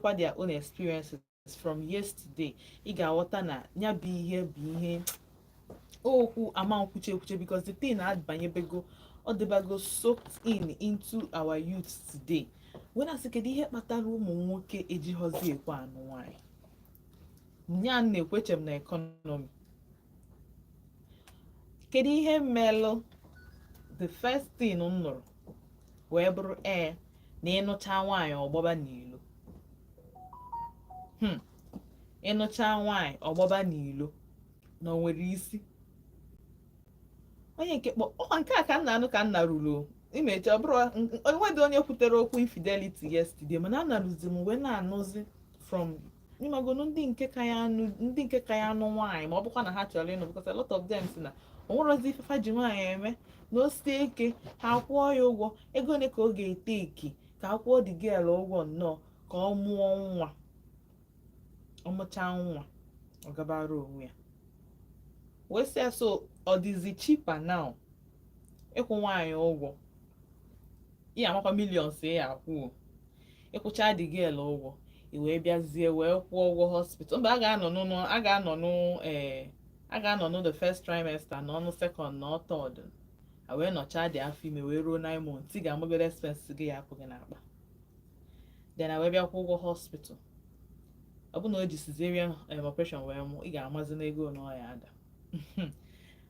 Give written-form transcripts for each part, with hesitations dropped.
kwa their own experiences from yesterday, ị ga-aghọta na ya bụ ihe okwu ama nkwuche ekwuche, because the thing adbanyebego ọ dịbago soaked into our youth today. When asị kedu ihe kpatara ụmụ nwoke ejighozi ekwe anụ nwanyị, nya na-ekwechem na economy. Kedu ihe melụ? The first thing m nụrụ wee bụrụ na ịnụcha nwaanyị ọgbaba n'ilo. Ịnụcha nwaanyị ọgbaba n'ilo na o nwere isi. Onye nke nke a ka nna anụ ka nna ruru imecha ọ bụrụ onwedị onye kwutere okwu infidelity yesterday, mana anarụzi m wee na-anụzi from ịmagonu ndị nke ka ya anụ nwaanyị, ma ọ bụkwa na ha chọrọ ịnụ, because a lot of them si na onwerozi ifefa ji nwaanyị eme na o sie ike ha kwụọ ya ụgwọ ego ole ka ọ ga-ete eke ka a kwụọ the girl ụgwọ nnọọ ka ọ mụọ nwa, ọ mụchaa nwa ọ gabara onwe ya. Wee sị so ọ dịzi cheaper now ịkwụ nwaanyị ụgwọ, ị amakwa millions ya akwụ, ịkwụcha the girl ụgwọ i wee bịazie wee kwụọ ụgwọ hospital. Mba, a ga-anọ n'ụ the first trimester na ọnụ second na third, a wee nọchaa dị afọ ime wee ruo 9 months, ị ga-amagoro expenses gị ya apụ gị n'akpa. Then a wee bịa kwụ ụgwọ hospital. Ọ bụ na o ji cesarean operation wee mụ, ị ga-amazi n'ego na ọ ya ada.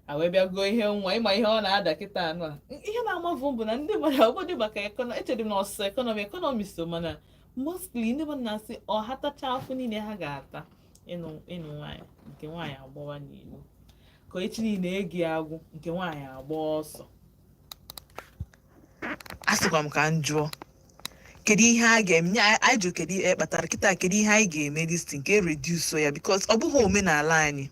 A wee bịa gụọ ihe nwa, ịma ihe ọ na-ada kịta anụ a. Ihe na-amavụ bụ na ndị mmadụ obodo maka echere m na ọsụsụ economy so, mana mostly ndị mmadụ na-asị ọ ha tacha afọ niile ha ga-ata ịnụ nwaanyị, nke nwaanyị agbawa n'ilo, ka echi niile egi agwụ, nke nwaanyị agba ọsọ. Asịkwa m ka m jụọ kedu ihe a ga-eme? Anyị jụ kedu ihe kpatara kịta, kedu ihe anyị ga-eme this nke reduce ya, because ọ bụghị omenala anyị.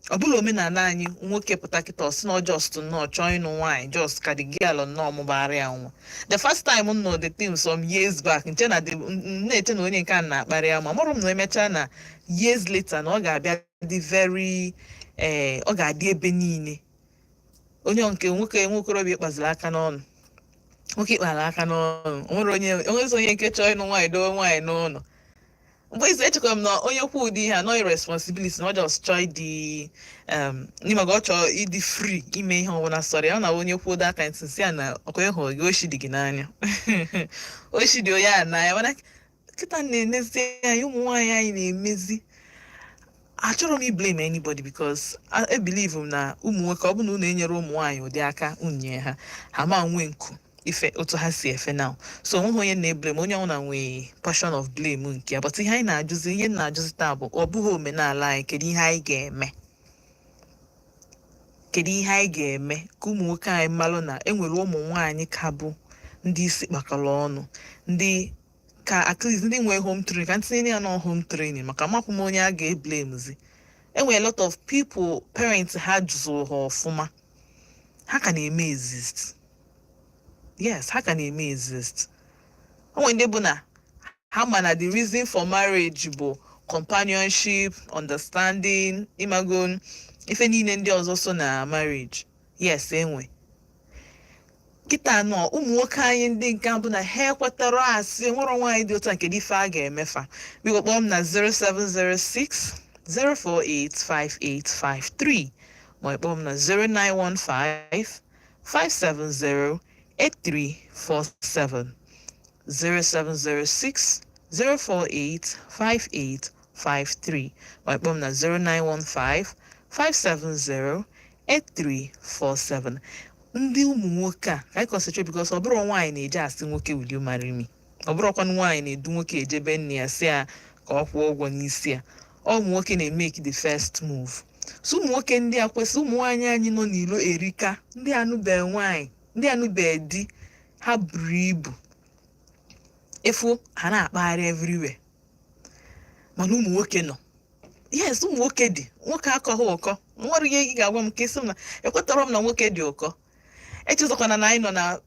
Ọ bụla omenala anyị nwoke pụta kịta ọ sị na just nnọọ chọọ ịnụ nwaanyị just ka the girl nnọọ mụbara ya nwa. The first time m nọ the thing some years back, nche na-eche na onye nke a na-akparị ya, ma mụrụ m na emechaa na years later na ọ ga-abịa dị very ọ ga-adị ebe niile. Onye nke nwokorobịa ịkpaziri aka n'ọnụ, nwoke ịkpara aka n'ọnụ, onwezi onye nke chọọ ịnụ nwaanyị dowe nwaanyị n'ụlọ. Mgbe izu echekwa m na onye kwu ụdị ihe a no responsibility, na ọ just chọọ ịdị n'ime ọ chọọ ịdị free ime ihe ọbụla. Sorry, ọ na onye kwuo that kind since ya na ọkwa ịhụ gị oshi dị gị n'anya. Oshi dị onye a n'anya, mana kịta na-enezi anyị ụmụ nwaanyị anyị na-emezi. Achọrọ m iblame anybody because I believe na ụmụ nwoke ọ bụ na unu enyere ụmụ nwaanyị ụdị aka unye ha ma nwe nku ife otu ha si efe now. So onweghị onye na-eblame, onye ọbụla nwee passion of blame nke ya. But ihe anyị na-ajụzi taa bụ ọ bụghị omenala anyị, kedu ihe anyị ga-eme? Kedu ihe anyị ga-eme ka ụmụ nwoke anyị malụ na enwere ụmụ nwaanyị ka bụ ndị isi kpakọrọ ọnụ, ndị ka at least ndị nwee home training, ka ntinye ya na home training, maka mapụ m onye a ga-eblamezi. Enwere a lot of people parents ha jụzụ ha ọfụma, ha ka na-eme exist. Yes, ha ka na-eme exist. Onwe ndị bụ na ha ma na the reason for marriage bụ companionship, understanding, imagon ife niile ndị ọzọ so na marriage. Yes, enwe kịta nọ ụmụ nwoke anyị ndị nke bụ na ha ekwetara asị nwere nwaanyị dị otu nke ife a ga-emefa. Biko kpọọ m na 0706 048 5853 ma kpọọ m na 0915 570 8347 0706 048 5853 ma kpọọ m na 0915 570 8347. Ndị ụmụ nwoke a ka anyị concentrate, because ọ bụrụ nwaanyị na-eje asị nwoke will you marry me, ọ bụrụkwanụ nwaanyị na-edu nwoke ejebe nne ya sị ya ka ọ kwụọ ụgwọ n'isi ya. Ụmụ nwoke na-emeke the first move. So ụmụ nwoke ndị a kwesị, ụmụ nwaanyị anyị nọ n'ilo erika, ndị anụbeghị nwaanyị, ndị anụbeghị di, ha buru ibu efu ha na-akpagharị everywhere, mana ụmụ nwoke nọ. Yes, ụmụ nwoke dị, nwoke akọghị ụkọ. Nwere ihe ị ga-agwa m ka esi m na ekwetara m na nwoke dị ụkọ. Echezọkwana na anyị nọ na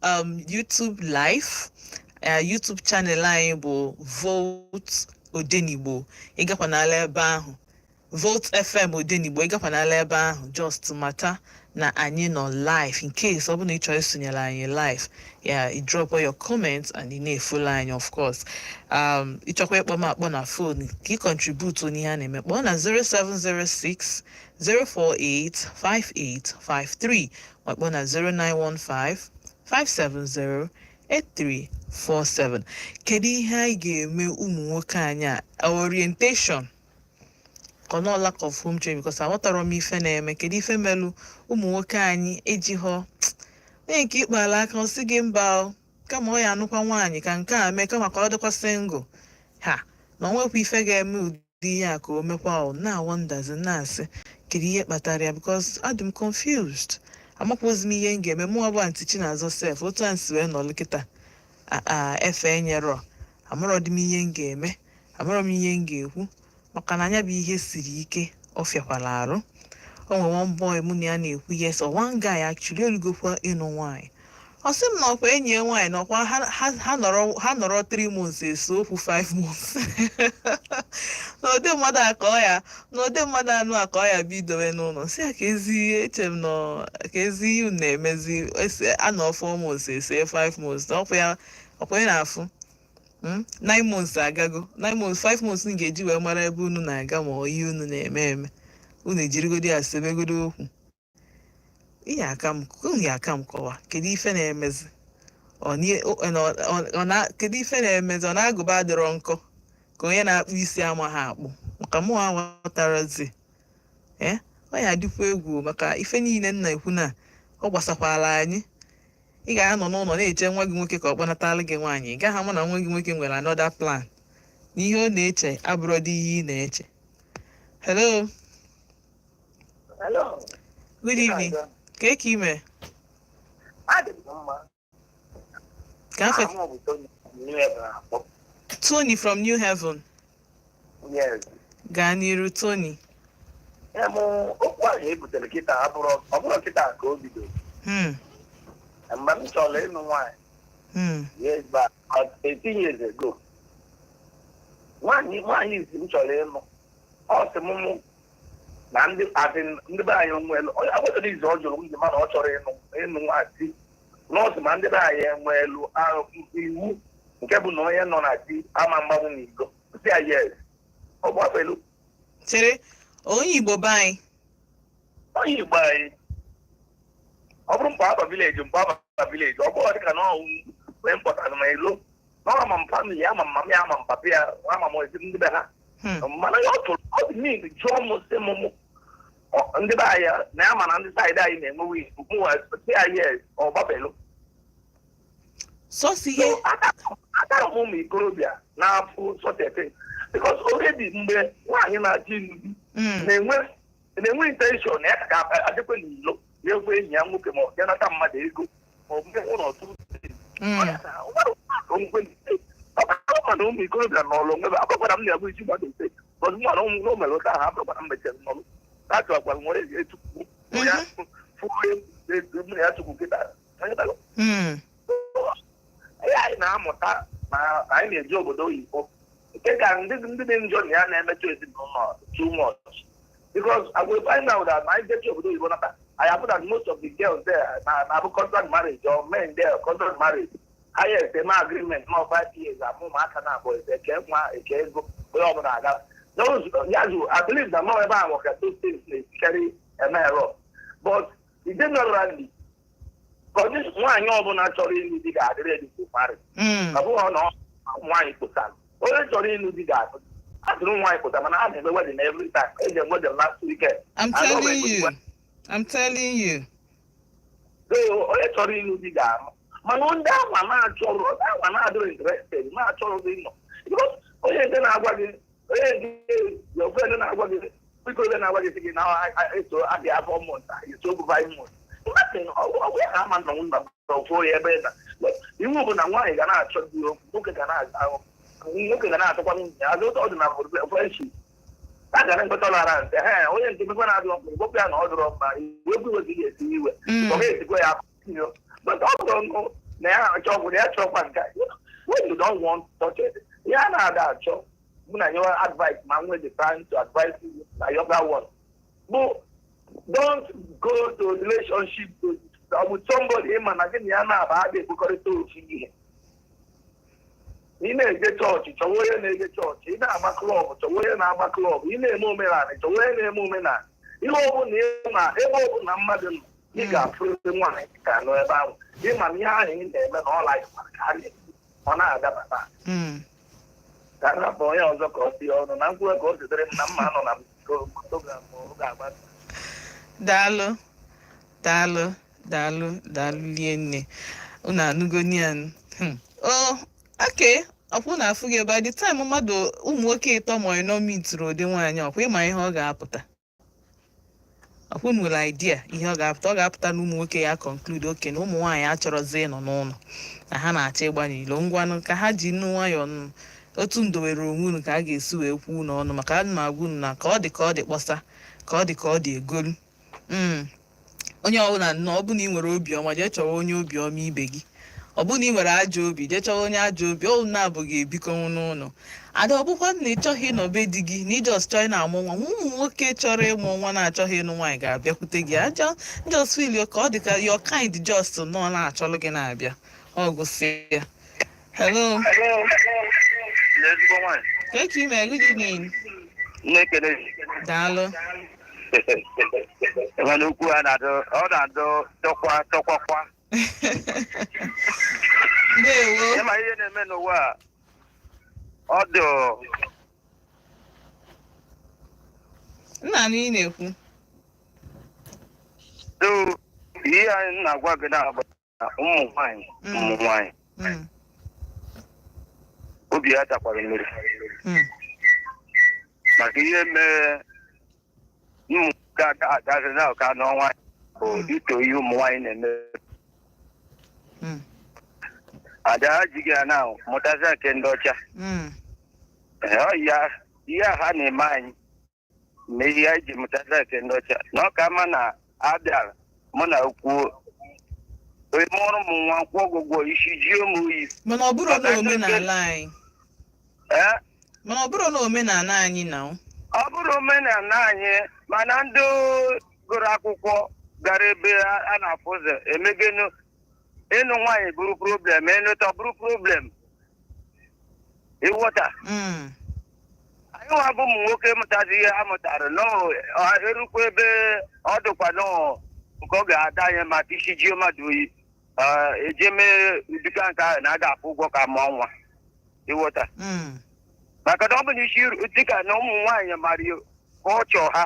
YouTube live, YouTube channel anyị bụ Vote ODENIGBO. Ị gakwa n'ala ebe ahụ Vote FM Odenigbo ịgakwa n'ala ebe ahụ just mata na anyị nọ live in case ọ bụ na ị chọrọ isonyere anyị live you drop all your comments and ị na-efolo anyị of course ịchọkwa ịkpọ m akpọ na phone ka ị contribute n'ihe a na-eme kpọọ na 0706 048 5853 ma kpọọ na 0915 570 8347. Kedu ihe anyị ga-eme ụmụ nwoke anyị a orientation no lack of home training because aghọtara m ife na-eme kedu ife melu ụmụ nwoke anyị ejighọ onye nke ikpala aka ọsị gị mba kama ọ ya anụkwa nwaanyị ka nke a mee kama ka ọ dịkwa single ha na onwekwa ife ga-eme ụdị ya ka o mekwa na wondazi na-asị kedu ihe kpatara ya because adị m confused amakwazi m ihe m ga-eme mụ ọbụ antị Chinazọ sef otu a nsi wee nọlụ kịta efe enyerọ amarọ dị m ihe m ga-eme amarọ m ihe m ga-ekwu maka na anya bụ ihe siri ike ọ fịakwala arụ o nwere one boy mụ na ya na-ekwu yes or one guy actually olugokwa ịnụ nwaanyị ọ sị m na ọkwa enyi ya nwaanyị na ọkwa ha nọrọ 3 months eso okwu 5 months na ụdị mmadụ akọ ya na ụdị mmadụ anụ akọ ya bidowe n'ụlọ si ya ka ezi eche m na ka ezi ihe na-emezi anọ 4 months ese 5 months ọkwa ya na-afụ 9 months agago 9 months 5 months m ga-eji wee mara ebe unu na-aga ma ihe unu na-eme eme unu ejirigodi ya sebegodo okwu ihe aka m kọwa kedu ife na-emezi kedu ife na-emezi ọ na-agụba adịrọ nkọ ka onye na-akpụ isi ama ha akpụ maka mụ aghọtarazi ọ ya dịkwa egwu maka ife niile nna ekwu na ọ gbasakwala anyị ị ga-anọ n'ụlọ na-eche nwa gị nwoke ka ọ kpọnatala gị nwaanyị ị gaghị ama na nwa gị nwoke nwere another plan na ihe ọ na-eche abụrụ dị ihe ị na-eche. Hello. Good evening. Ka ime? Tony from New Haven. Yes. Gaa n'iru Tony. Okwu ahụ ebutere kịta ọ bụrụ kịta ka o bido. Mgbe m chọrọ ịnụ nwaanyị, years back, 18 years ago, nwaanyị isi m chọrọ ịnụ, ọ sị m na ndị be anyị nwelu, agwụtara izu ọ jụrụ ndị mmadụ ọ chọrọ ịnụ nwaanyị, nọọsụ ma ndị be anyị enwelu iwu nke bụ na onye nọ na di ama mgbanwu n'Igbo, si ya yes, ọ gbafelu. Chere, onye Igbo be anyị? Onye Igbo anyị. Ọ bụrụ mkpa vileji ọ bụrụ dịka na wee mpụtara m elo na ama m famili ama m mama ya ama m papa ya ama m ezi ndị be ha mana ya ọ dị niile jụọ m sị m ndị be anyị na ya ma na ndị saịdị anyị na-enwewe iwu mụwasị ya yes ọ gbapelu akara m ụmụ ikorobịa na-afụ sọtete bikos oredi mgbe nwaanyị na-achọ ịnụ di na-enwe intenshọn ya ka adịkwe n'ilo ya ekwe enyi ya nwoke ma ọ bịa nata mmadụ ego ma ọ bụ ụlọ ọtụtụ mmadụ ụmụ ikorobịa n'ọlụ nwebe akpakwara m na-abụ isi gbado ise bọz mmadụ ụmụ mere ụta ahụ akpakwara m mechara n'ọlụ atụ akwara nwere etukwu ya fụrụ ya tukwu kịta ya anyị na-amụta na anyị na-eji obodo oyibo nke ka ndị dị njọ na ya na-emetụ ezinụlọ too much because I will find out that my get obodo oyibo nata I have that most of the girls there na contract marriage or men there contract marriage. Highest agreement no 5 years and more can boys they can go those I believe that more about work at those things they carry a mirror. But it did not run because this one you're naturally in the guy ready to marry. One put on. Only in the guy. I don't know why put them and I have the wedding every time. The last weekend. I'm telling you. So, sorry, you did that. Man, that one, I don't interested. My child, because then I was your friend and I was because then I was thinking now I have 4 months. I so 5 months. Nothing. We have man on 4 years better. But you move on why can I trust you? Look at I don't ordinary friendship. I can't go around. Only the people are going to go down order of my will be a see you. But I don't know. Now I talk with that chop and guy. When you don't want touch it, yeah, now that chop. your advice, man, when they trying to advise you, like younger one. But don't go to a relationship with somebody, man, again, you're not about it because it's too easy. You know, get church, it's a way in the church, you know, I'm a club, it's a way in a club, you know, moment, it's a way in a moment. You open a madam, you got fruit and wine, can know about him and me, in there, all like on other. That's boy also cost the owner, and I'm going to go to the man on a Dalo, dalo, dalo, liene. Una nugonian. Oh, okay. Upon I forget by the time Mado Nwoke Tomo no meet through the one of where my hog apota. Upon will idea, he hug up, talk up, Umu Nwoke ya conclude, okay, no more I actually zen on no. A hana chebani, long one, Kahaji no iron. Otu ndowere onwe unu ka a ga-esi wee kwuo n'ọnụ maka a na-agwa unu na ka ọ dị kpọsa ka ọ dị egolu onye ọbụla nọ ọ bụ na ị nwere obiọma jee chọrọ onye obiọma ibe gị ọ bụ na ị nwere ajọ obi jee chọrọ onye ajọ obi ọ na-abụghị ebikonwu n'ụlọ ada ọ bụkwa na ị chọghị ịnọbe di gị na ijọs chọọ na-amụ nwa ụmụ nwoke chọrọ ịmụ nwa na-achọghị ịnụ nwaanyị ga-abịakwute gị aja just feel ka ọ dị ka your kind just nọ na-achọrọ gị na-abịa ọ gụsị ya hello Let's go on. Thank you, man. Good evening. Naked. Dalo. When you go another, Tokwa. Am I in a man of what? Although, Nani neku. do here in a wagon about wine. Obi atakwara mmiri maka ihe mee ga-agazi na ọka n'ọnwa bụ ito ihe ụmụ nwaanyị na-eme ada Ejighi na mụtazi nke ndị ọcha ihe ha na-eme anyị na ihe anyị ji mụtazi nke ndị ọcha na ọ ka ma na abịara mụ na okwu onye mụrụ ụmụ nwa nkwụ ọgwụgwọ isi ji ụmụ oyi mana ọ bụrụ na omenala anyị mana ọ bụrụ na omenala anyị na ọ bụrụ omenala anyị mana ndị gụrụ akwụkwọ gara ebe a na-afụ ụzọ emegenu ịnụ nwaanyị bụrụ problem ịnụta bụrụ problem ịghọta anyị nwa bụ ụmụ nwoke mụtazi ihe ha mụtara erukwa ebe ọ dịkwa nke ọ ga-ada anyị maka isi ji mmadụ oyi eje mee ụdịka nke ahụ na a ga-akwụ ụgwọ ka mụọ nwa ịghọta maka na ọ bụ na isi dịka na ụmụ nwaanyị mara kọlchọ ha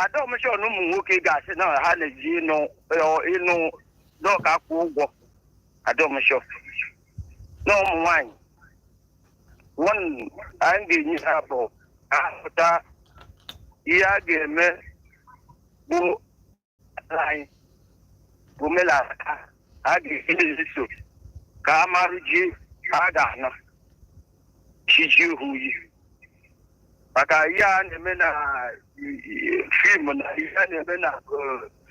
adaọmshọn ụmụ nwoke ga-asị na ha na-eji ịnụ n'ọka kwụ ụgwọ adaọmshọn na ụmụ nwaanyị anyị ga-enye ha bụ ahụta ihe a ga-eme bụ anyị omenala a ga-ehiso ka a marụ ji a ga-anọ chiji uyi maka ihe a na-eme na fim na ihe a na-eme na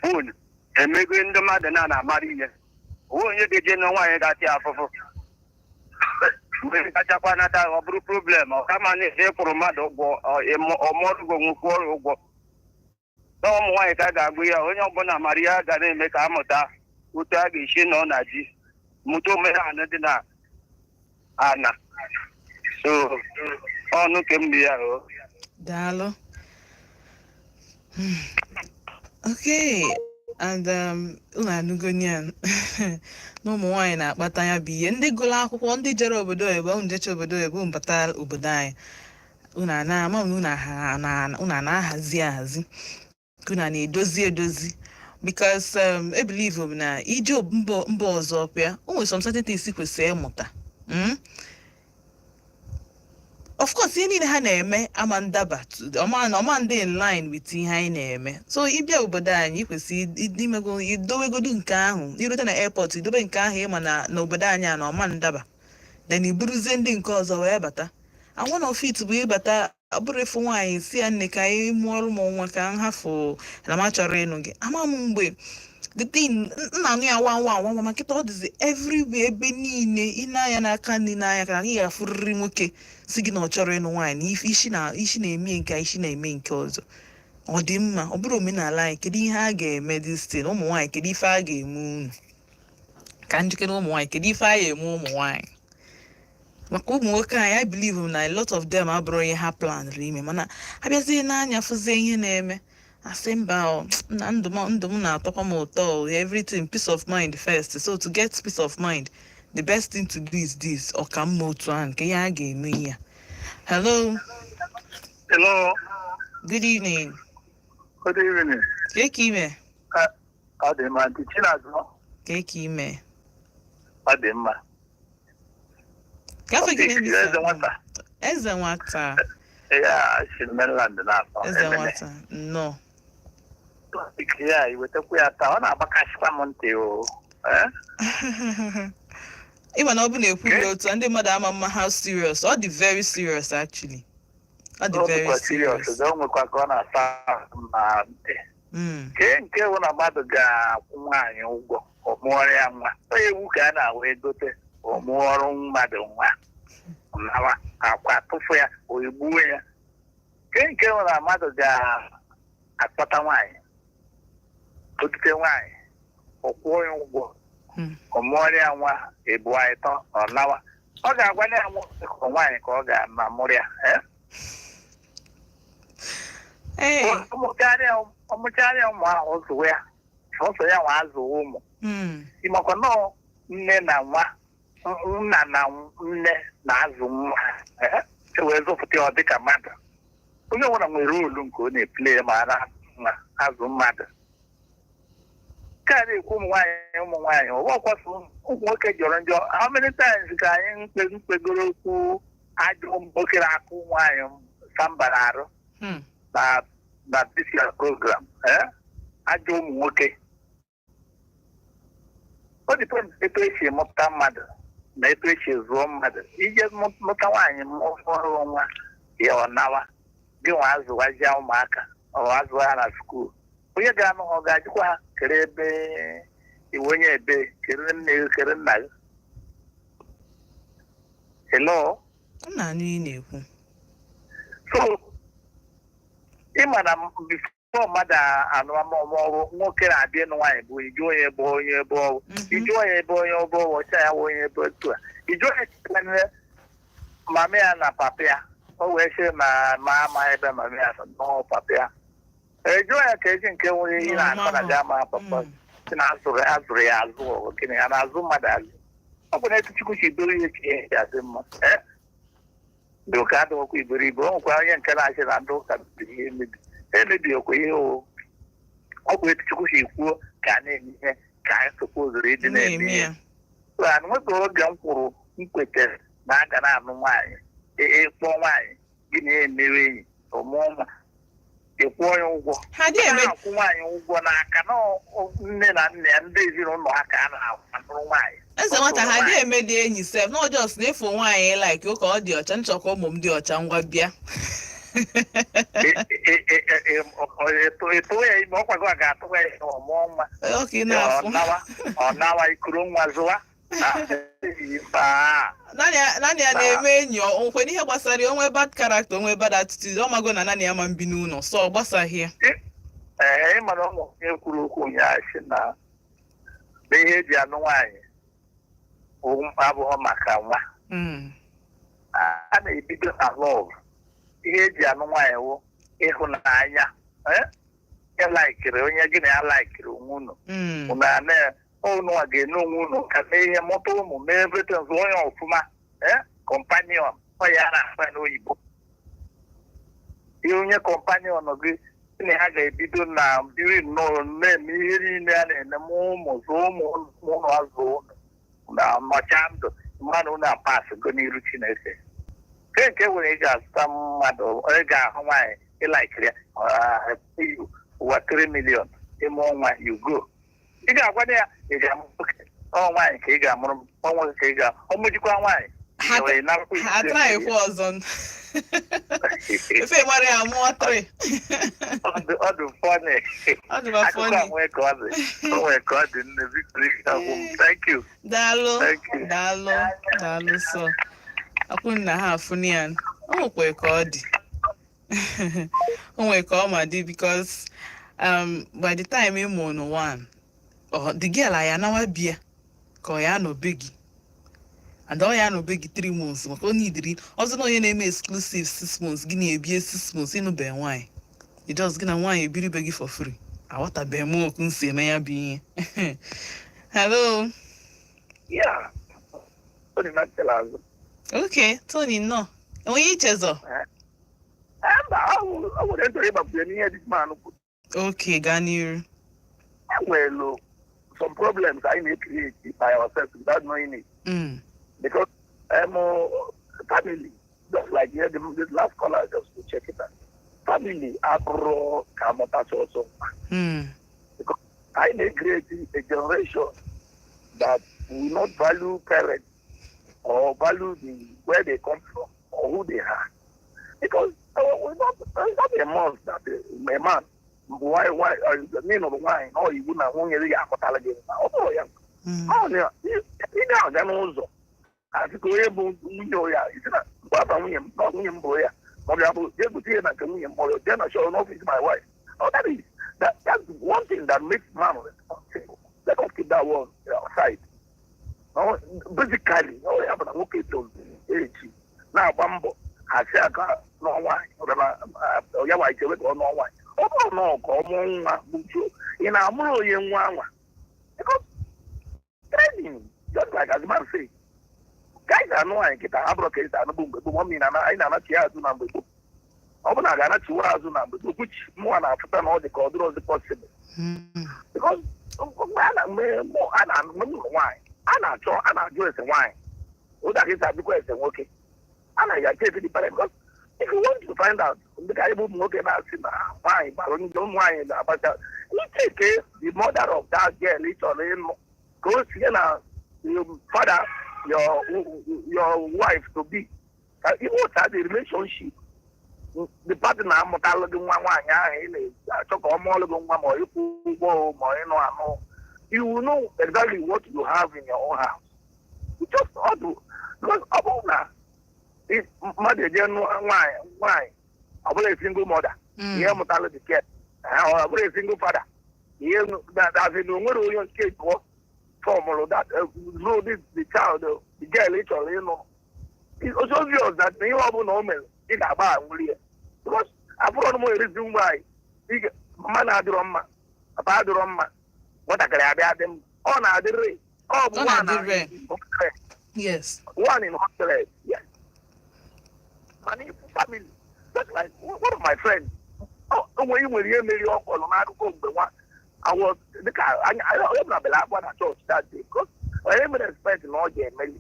fon emego ndị mmadụ na-amara ihe onye ga-eje na nwaanyị ga-atị afụfụ mgbe kachakwa nata ọ bụrụ problem ọ kama na-eje kwụrụ mmadụ ụgwọ ọmọdụgo nwukwu ọrụ ụgwọ na ụmụ nwaanyị ka a ga-agụ ya onye ọbụla mara ihe ga na-eme ka amụta otu a ga-esi nọ na ji mụta omenala dị na ana so ọnụ ke mgbe ya daalụ okay and unu anugonian na ụmụ nwaanyị na-akpata ya bụ ihe ndị gụrụ akwụkwọ ndị jere obodo oyibo njecha obodo oyibo mbata obodo anyị unu na-ahazi ahazi unu na-edozi because I believe na ije mba ọzọ pịa o nwere some certain things kwesịrị ịmụta of course ihe niile ha na-eme ama ndaba ọma ndị in line with ihe anyị na-eme so ịbịa obodo anyị kwesịrị imego idowegodu nke ahụ irute na airport idobe nke ahụ ịma na obodo anyị a na ọma ndaba then iburuzie ndị nke ọzọ wee bata one of it bụ ịbata abụrụ efu nwaanyị si ya nne ka anyị mụọrụ m nwa ka m hafụ na m achọrọ ịnụ gị ama m mgbe the thing nna ya nwa makịta ọ dịzi everywhere ebe niile ị na-anya n'aka ndị n'anya ka ị ga-afụrịrị nwoke si gị na ọ chọrọ ịnụ nwaanyị na isi na-eme nke isi na-eme nke ọzọ. Ọ dị mma, ọ bụrụ omenala anyị, kedu ihe a ga-eme this thing? Ụmụ nwaanyị kedu ife a ga-eme unu? Ka njikere ụmụ nwaanyị kedu ife a ga-eme ụmụ nwaanyị? Maka ụmụ nwoke anyị, I believe na a lot of them abụrụ ihe ha planrị ime, mana abịazie n'anya fụzie ihe na-eme asị mba na ndụ m na-atọkwa m ụtọ, everything peace of mind first. So to get peace of mind, the best thing to do is this. Ọ ka mma otu ahụ nke ya ga-eme ya. Hello. Hello. Good evening. Good evening. Ka ime? Ọ dị mma, ndị Chinazụ. Ka ime? Ọ dị mma. Gafe gị n'ebe Eze nwata. Eze nwata. Ya, si Maryland na-atọ. Eze nwata. No. Ya, iwetekwu ya taa, ọ na-agbakashikwa m ntị o. Ịma na ọ bụ na-ekwuri otu ndị mmadụ ama mma how serious. Ọ dị very serious actually. Ọ dị very serious. O nwekwa ka ọ na-asa ma ntị. Nke bụ na mmadụ ga-akwụ nwaanyị ụgwọ ọ mụọrọ ya nwa. Onye ewu ka a na-awa egote ọ mụọrọ mmadụ nwa. Nawa akwa tụfu ya o egbuo ya. Nke bụ na mmadụ ga-akpọta nwaanyị, otute nwaanyị, ọ kwụọ ya ụgwọ, ọ mụọrọ ya nwa ebu ịtọ ọ nawa. Ọ ga-agwa ya nwaanyị ka ọ ga-amụrụ ya. Ọmụcharịa ụmụ ahụ zụwa ya, ọsọ ya nwa azụwa ụmụ. Ịmakwa nọọ nne na nwa, nna na nne na-azụ nwa wee zụpụta ya ọ dịka mmadụ. Onye ọbụla nwere olu nke ọ na-eple ma azụ mmadụ. Ka a na-ekwu ụmụ nwaanyị ọ bụkwasị ụmụ nwoke jọrọ njọ. How many times ka anyị mkpegoro okwu ajọ nwoke na-akụ nwaanyị sambara arụ na this year program, ajọ ụmụ nwoke. Ọ dịpendị etu esi emụta mmadụ na etu esi zụọ mmadụ. Ije mụta nwaanyị ọhụrụ nwa ya ọ nawa gị nwa azụwazia ụmụaka ọ azụwa ha na skuul. Onye ga-anụ ha ọ ga-ajụkwa ha kere ebe iwu onye ebe kere nne gị kere nna gị. Hello? Nna anyị na-ekwu. So ịma na bifo mmadụ anụọrụ nwoke na-abịa ịnụ nwaanyị bụ iju onye bụ onye bụ ọrụ. Iju onye bụ onye bụ ọrụ ọcha ya bụ onye bụ otu a. Iju onye chịkwanere mama ya na papa ya. O wee sị ma ama ebe mama ya nọ papa ya. Iju onye ka eji nke nwere ihe na-akọ na ga-ama papa si na azụrụ ya azụ gịnị ya na-azụ mmadụ azụ. Ọ bụ na etu Chukwu si doro ihe ka ihe ya dị mma. Ndị ụka adịghịkwa iberibe. O nwekwa onye nke na-achị na ndị ụka biri ihe emebi. Emebi okwe ihe o. Ọ bụ etu Chukwu si kwuo ka a na-eme ihe ka anyị sopozuru ịdị na-eme ihe. Nweta oge m kwuru nkwetere na aga na-anụ nwaanyị ịkpọ nwaanyị gị na-emewe enyi ọmụọ nwa ịkwụọ ya ụgwọ. Ha na-akwụ nwaanyị ụgwọ n'aka na nne na nna ya ndị ezinụlọ ha ka a na-anụrụ nwaanyị. Eze nwata ha dị eme dị enyi sef na ọjọs na-efo nwaanyị like ụka ọ dị ọcha nchọkwa ụmụ m dị ọcha ngwa bịa. Eto ya ime ọkwago a ga-atụwa ya ọmụọ nwa ọ nawa ikuru nwa zụwa. Nani ya na-eme enyi nkwe n'ihe gbasara onwe bad character onwe bad attitude ọ mago na nani ya ma mbi n'ụlọ so ọ gbasaghị ya. Ịmara ụmụ onye kwuru okwu ụnyaahụ si na ihe eji anụ nwaanyị abụghị maka nwa. A na-ebido na lọv. Ihe eji anụ nwaanyị wụ ịhụnanya. Ya laikiri onye gị na ya laikiri onwe unu. Unu a ga-ene onwe unu ka mee ihe mụta ụmụ mee everything onye ọfụma companion ọ ya na-akpa n'oyibo. Ihe onye companion gị na ha ga-ebido na biri nnọọ na-eme ihe niile a na-eme ụmụ zụọ ụmụ azụ na nọcha ndụ mmadụ na-apas go n'iru Chineke. Nke nwere ị ga-azụta mmadụ ị ga-ahụ nwaanyị ịlaikiri ya ụwa 3 million ịmụ nwa you go. Ị ga-agwa ya ị ga-amụ nwoke ọ nwaanyị ka ị ga-amụrụ nwoke ka ị ga-ọmụjikwa nwaanyị. ha try for ọzọ efe mara ya mụọ 3 ọdụ funny ọdụba akụkọ funny nwee ka ọ dị onwe ka ọ dị nne Victory thank you daalụ so akwụ na ha afụni ya o nwekwe ka ọ dị o nwekwe ka ọ ma dị because by the time ịmụ no one the girl ya nawa bia ka ọ ya no begi and ọ ya no begi 3 months maka o need ọzọ na onye na-eme exclusive 6 months gị na-ebie 6 months ịnụbe nwanyị you just gị na nwanyị ebiribe gị for free aghọtabeghị m okwu nsi eme ya bụ ihe hello yeah ọ dị na tela azụ okay Tony no onye ichezọ mba ọ nwere ntọrọ ịgbapụrụ n'ihe this man kwuru okay gaa n'iru enwelu some problems I may create by ourselves without knowing it. Because family, just like here, the last caller just to check it out. Family are pro Kamotas also. Because I may create a generation that will not value parents or value where they come from or who they are. Because it's not a month that a man. Why the name of wine or you wouldn't want to get again. Oh yeah. Oh yeah. You know then also. As you go able ya, it's not what I'm not him boy. But I will get to see and come in more then I show off is my wife. Oh that's one thing that makes man responsible. Let us keep that one aside. Oh basically, oh yeah, but I'm okay to now Bambo. I say I got no wine or yeah, I tell it or no wine. Oh no, come on, in our million one. Because training, just like as the man say, guys are no one get a habro case and a boom, but 1 minute I know not here to number 2. Open I got 2 hours number 2, which one after all the corridor is possible. Because wine, and I dress and wine. Oh, that is a request and okay. And I take it because if you want to find out the guy who Nwoke Ejighi why, but don't mind about that. You take the mother of that girl, literally, goes your father, your wife to be. You want that the relationship. The partner I'm looking one, you will know exactly what you have in your own house. You just ought to because about now. Mother, why? I will a single mother. Here, mortality cat. I will a single father. Here, that as in the young kid formula that know this the child, the girl, literally, you know. It's also obvious that you have no man in a bar. Because I've got more reason why. Man, I do a bad Roma. What I can have them on the ray. Oh, one, yes. One in hospital, yes. Money family. That's like one of my friends. Oh, when you were here, maybe I was the car. I don't know about what I chose that day because I am expecting all day. Maybe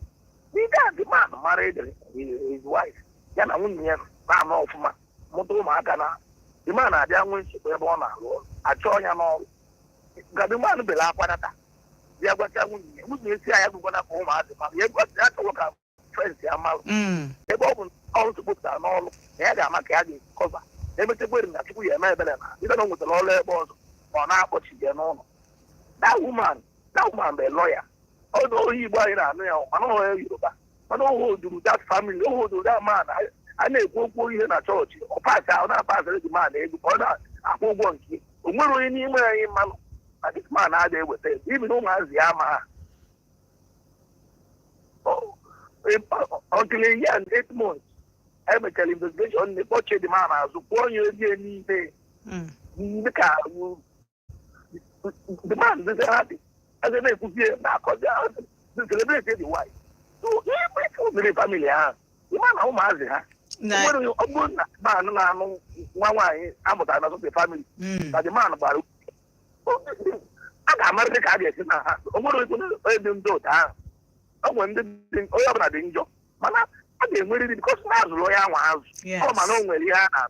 the man married his wife. Then I wouldn't hear I'm off my motor. The man I don't want to be born. I saw him all. Got the man be like what I yeah, but I wouldn't say I have gone up home. Yeah, but that's what I'm friends. I'm they both also put down all. They had a macadi cover. They were taking that we are maybe. You don't know what the law was or not what she did on. That woman, the lawyer. Although he was in a nail, I don't know you, but who do that family, who do that man. I may go in a church or pass out, not pass the man, or not. I won't want you. We're in him, man. This man out there with it, even though as Yama. Oh, until a year and 8 months, I make an investigation, the butcher the man as one year need the car. The man is happy. As a could hear now, because they celebrated the wife. So, the family, the man home has it. When you open man, one way, I'm not the family, but the man about I got married again. I'm going to do that. I went to the danger. I didn't really because now lawyer was. Oh, my own way,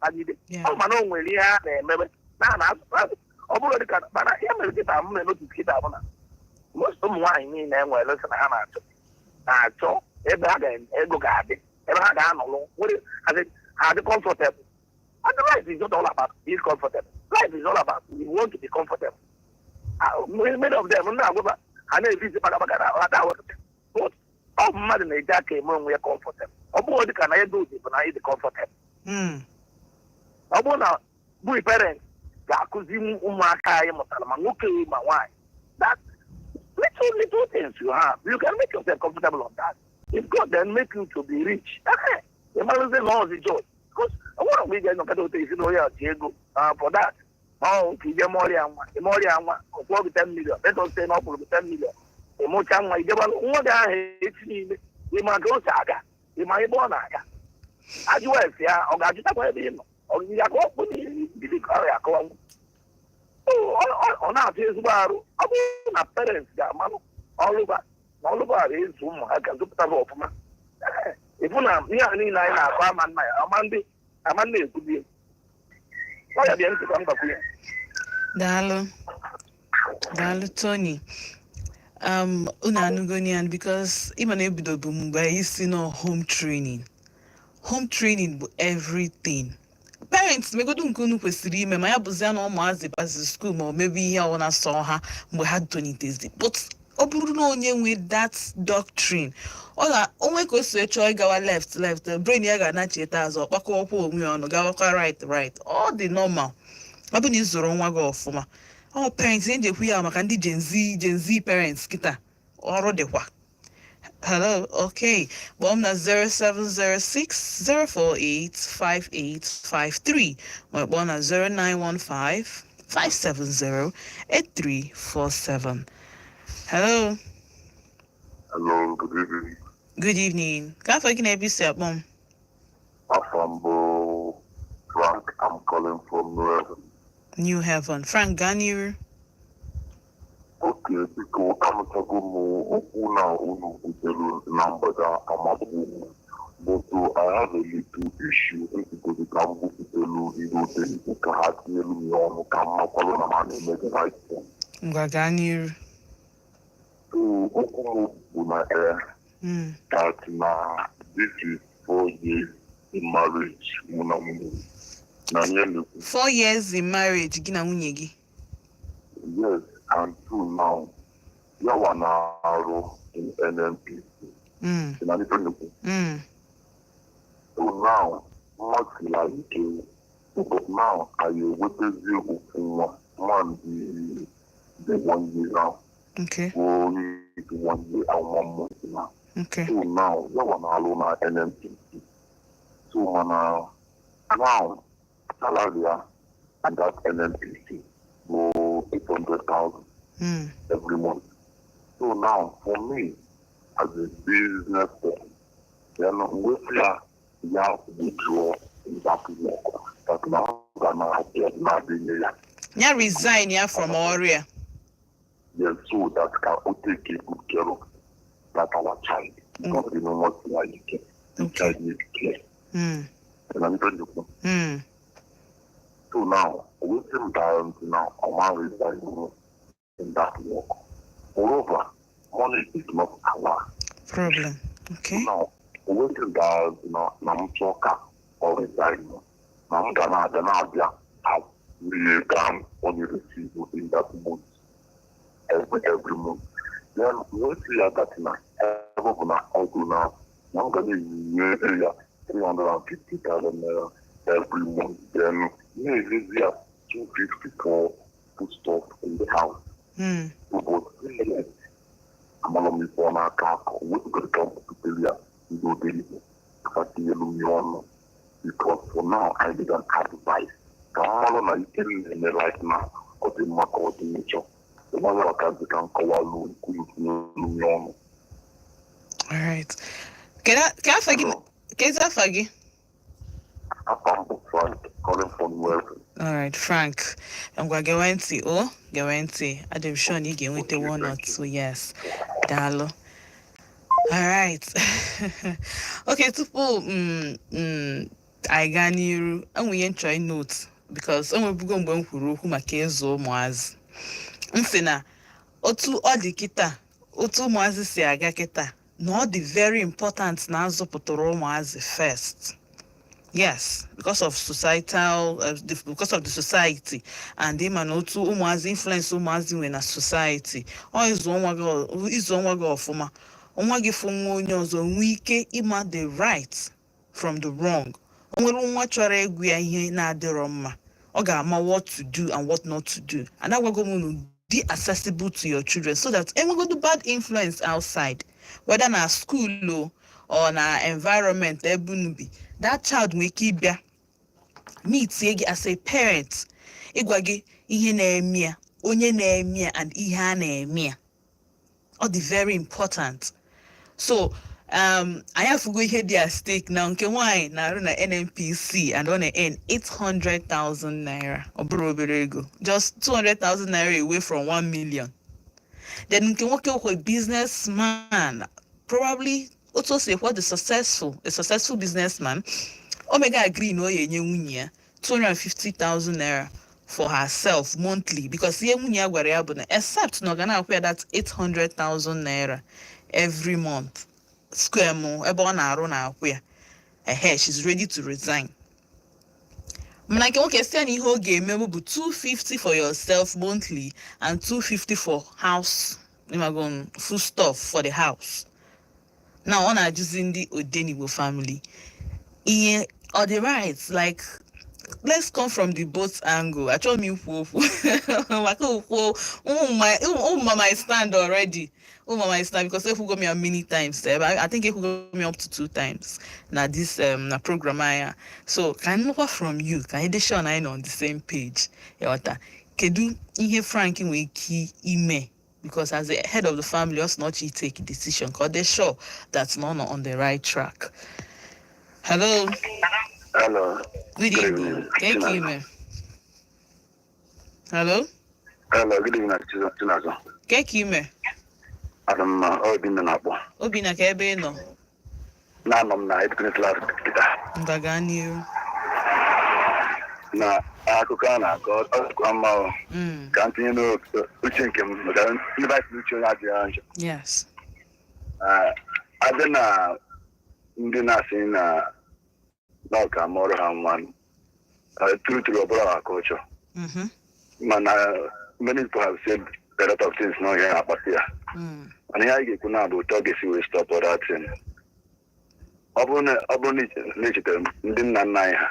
I did it. Oh, my own way, maybe. Now, already got, but I am a bit I'm not to keep up on most of wine in and well, listen, I saw ebe ha ego ga-adị ebe ha ga-anọlụ nwere ha dị comfortable. And life is not all about being comfortable. Life is all about we want to be comfortable. Many of them now go back and they visit but all mmadụ na-eji aka eme onwe ya comfortable. Ọ bụrụ dị ka na ego dị bụ na ịdị comfortable. Ọ bụrụ na bụ parent ga-akụzi ụmụaka anyị mụtara ma nwoke ma nwaanyị that little things you have, you can make yourself comfortable on that. If God then make you to be rich, the man is not the joy. Because I want to be getting ego for that. Oh, okay, more than 10 million. Let us say no for 10 million. The more time I give one day, it's my go saga, in my bonaga. As well, yeah, or got it away, or you are opening the car. Oh, on our face, well, our parents, all over is whom I can do the rope. If you are near any line, I'm Monday could be. Why are the end to come back here? Dalo Tony. Unanugonian because even ebido bumba is no home training. Home training bụ everything. Parents me go do nkunu kwesịrị ime ma ya bụzia na ụmụazị basi school ma maybe ihe ọ na sọ ha mgbe ha tonites but ọ bụrụ na onye nwe that doctrine onwe ka o si chọọ ịgawa left brain ya ga na cheta azụ ọkpakọ ọkwa onwe ọnụ gawakwa right all the normal ọ bụ na ịzụrụ nwa gị ọfụma parents njekwu ya maka ndị Gen Z parents kita ọrụ dịkwa. Hello, okay. Well, na 0706-048-5853. Well, na 0915-570-8347. Hello. Hello, good evening. Good evening. Can I get a say Mom? Afambo Frank, I'm calling from New Haven. New Haven. Frank Ganier. Okay, because I'm talking more unu number that I'm up with. But I have a little issue because the Cambo Putelu, you know, the Kahati, Lumion, Kamapalo, and make the right thing. Ganier. So, my air, that now this is 4 years in marriage. 4 years in marriage, Gina Munyegi. Yes, and two now. You are now in NMPC. In a different So now, much like you, but now I waited you for one the 1 year now. Okay. Only 1 year and 1 month now. Okay. So now, you are now on NMPC. So now, salary and that NMPC go 800,000 every month. So now, for me, as a business person, then we have to withdraw in that work. But now, not being here. Yeah, resign here from Oria. Yes, so that can take good care of that our child. Because you know what we are looking. The child needs care. And I'm trying to So now, with him down now, I want to resign in that work. Moreover, money is not our problem. Okay. So now, with him down now, I'm talking or resign. Now I'm gonna have we can only receive in that month every month. Then once we are getting now, I'm gonna use 350,000 every month. Then maybe we have 250 for put stuff in the house. But I'm gonna be for my car. We're gonna come to Pelia. We go daily. Because for now I didn't advise. Come on, you can right now. Or the mark or the nature. The mother can call alone. All right. Can I forgive? Can I forgive? I'm calling from Muoro. All right, Frank. I'm going to guarantee. I'm sure you get with the 1 or 2. Yes, Dalo. All right. Okay, tupu I got you. And we try notes because I'm going to go to my case or Moaz. Nsina. Otu ọ dị kịta otu ụmụazị si aga kịta not the very important na azụpụtara ụmụazị first. Yes, because of societal, because of the society, and them and otu ụmụazị influence ụmụazị nwe na society. Ọ izu ọnwa gị ọfụma, ọnwa gị fụ nwa onye ọzọ nwee ike ịma the right from the wrong. O nwere nwa chọrọ egwu ya ihe na-adịrọ mma, ọ ga-ama what to do and what not to do. And agwago m unu, be accessible to your children so that enwegodu bad influence outside, whether na school or na environment ebe unu bi, that child nwere ike ịbịa meet gị as a parent, ịgwa gị ihe na-eme ya, onye na-eme ya, and ihe a na-eme ya. Ọ dị very important. So I have to go ihe dị at stake now. Nke nwaanyị na-arụ na NNPC and ọ na-earn 800,000 naira. Ọ bụrụ obere ego. Just 200,000 naira away from 1 million. Then nke nwoke okwe businessman, probably otu o si ekwe a successful businessman, Omega agree na o yenye nwunye ya 250,000 naira for herself monthly, because ihe nwunye ya gwara ya bụ na except na ọ ga na-akwụ ya that 800,000 naira every month, square mo ebe ọ na-arụ na-akwụ ya, she's ready to resign. Mana nke nwoke si ya na ihe ọ ga-eme bụ 250 for yourself monthly and 250 for house, food stuff for the house. Now ọ na-ajụzi ndị ODENIGBO family ihe or the rights, like, let's come from the both angle. Achọrọ m ikwu okwu maka okwu ụmụ my stand already. My stand, because if we go me many times, I think if we go me up to 2 times na this na program aya. So can I know from you? Can I show na on the same page? Yota. Kedu ihe Frank nwere ike ime? Because as the head of the family, us not you take a decision because they're sure that's not on the right track. Hello. Hello. Good evening. Thank you, man. Hello. Hello. Good evening, Chinazo. Thank you, man. Adam Obina Nabo. Obina kebe no. Na nom na educate class kita. Ndagani. Na akụkọ na akọ ama ka ntinye n'otu uche nke m maka ndị vice uche onye adịghị njọ. Yes. Adị na ndị na-asị na ọka mụrụ ha nwa tụrụtụrụ ọbụla aka ụchọ. Mana many people have said a lot of things na ihe akpata ya. Mana ihe anyị ga-ekwu na bụ ụtọ ga-esi wee stop that thing. Ọ bụrụ na echetara ndị nna nna anyị ha,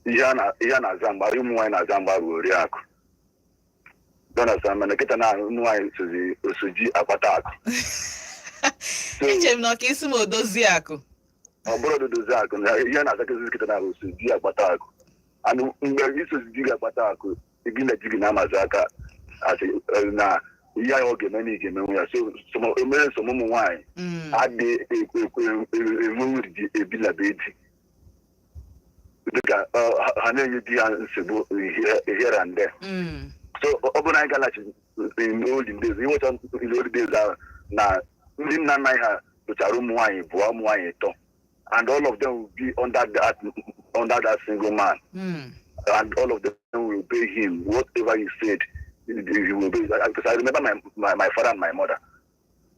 ihe a na-aza mgba, ụmụ nwaanyị na-aza mgba bụ oriakụ. Donald mana kịta na ụmụ nwaanyị sozi osoji akpata akụ. Eche m na ka isi m odozi akụ. Ọ bụrụ odozi akụ na ihe a na-azakezi kịta na osoji akpata akụ. And mgbe isozi ji akpata akụ, gị na ji gị na-amazi aka na ihe anyị ọ ga-eme na ị ga-emenwu ya. So emere nsọ ụmụ nwaanyị adị enwe uridi ebilabe di dịka ha na-enye di ya nsogbu here and there. So ọ bụrụ na anyị galachi in olden days, ịnweta in olden days ahụ na ndị nna nna ha lụchara ụmụ nwaanyị bụọ ụmụ nwaanyị ịtọ, and all of them will be under that single man. And all of them will obey him. Whatever he said, he will obey. Because I remember my father and my mother.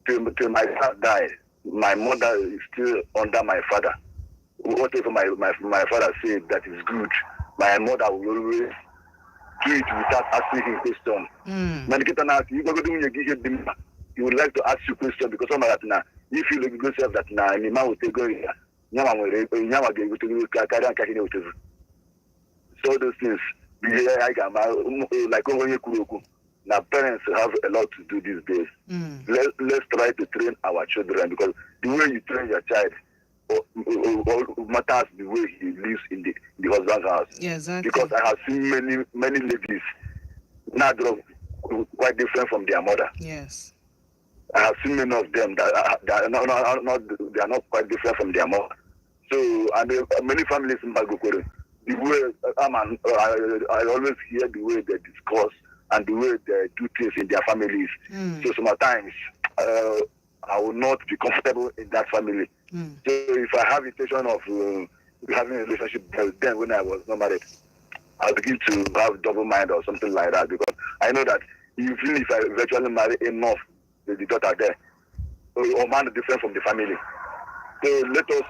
Till my dad died, my mother is still under my father. Whatever my father said that is good, my mother will always do it without asking him question. He would like to ask you question because some of that now, if you look yourself that now, any man will take go here. So those things, like now parents have a lot to do these days. Let's try to train our children, because the way you train your child matters the way he lives in the husband's house. Yeah, exactly. Because I have seen many ladies now quite different from their mother. Yes. I have seen many of them that they are not quite different from their mother. So, and many families in Bagokore, the way I always hear the way they discuss and the way they do things in their families. So sometimes I will not be comfortable in that family. So if I have intention of having a relationship then when I was not married, I'll begin to have double mind or something like that, because I know that even if I eventually marry enough the daughter there, or man different from the family. So let us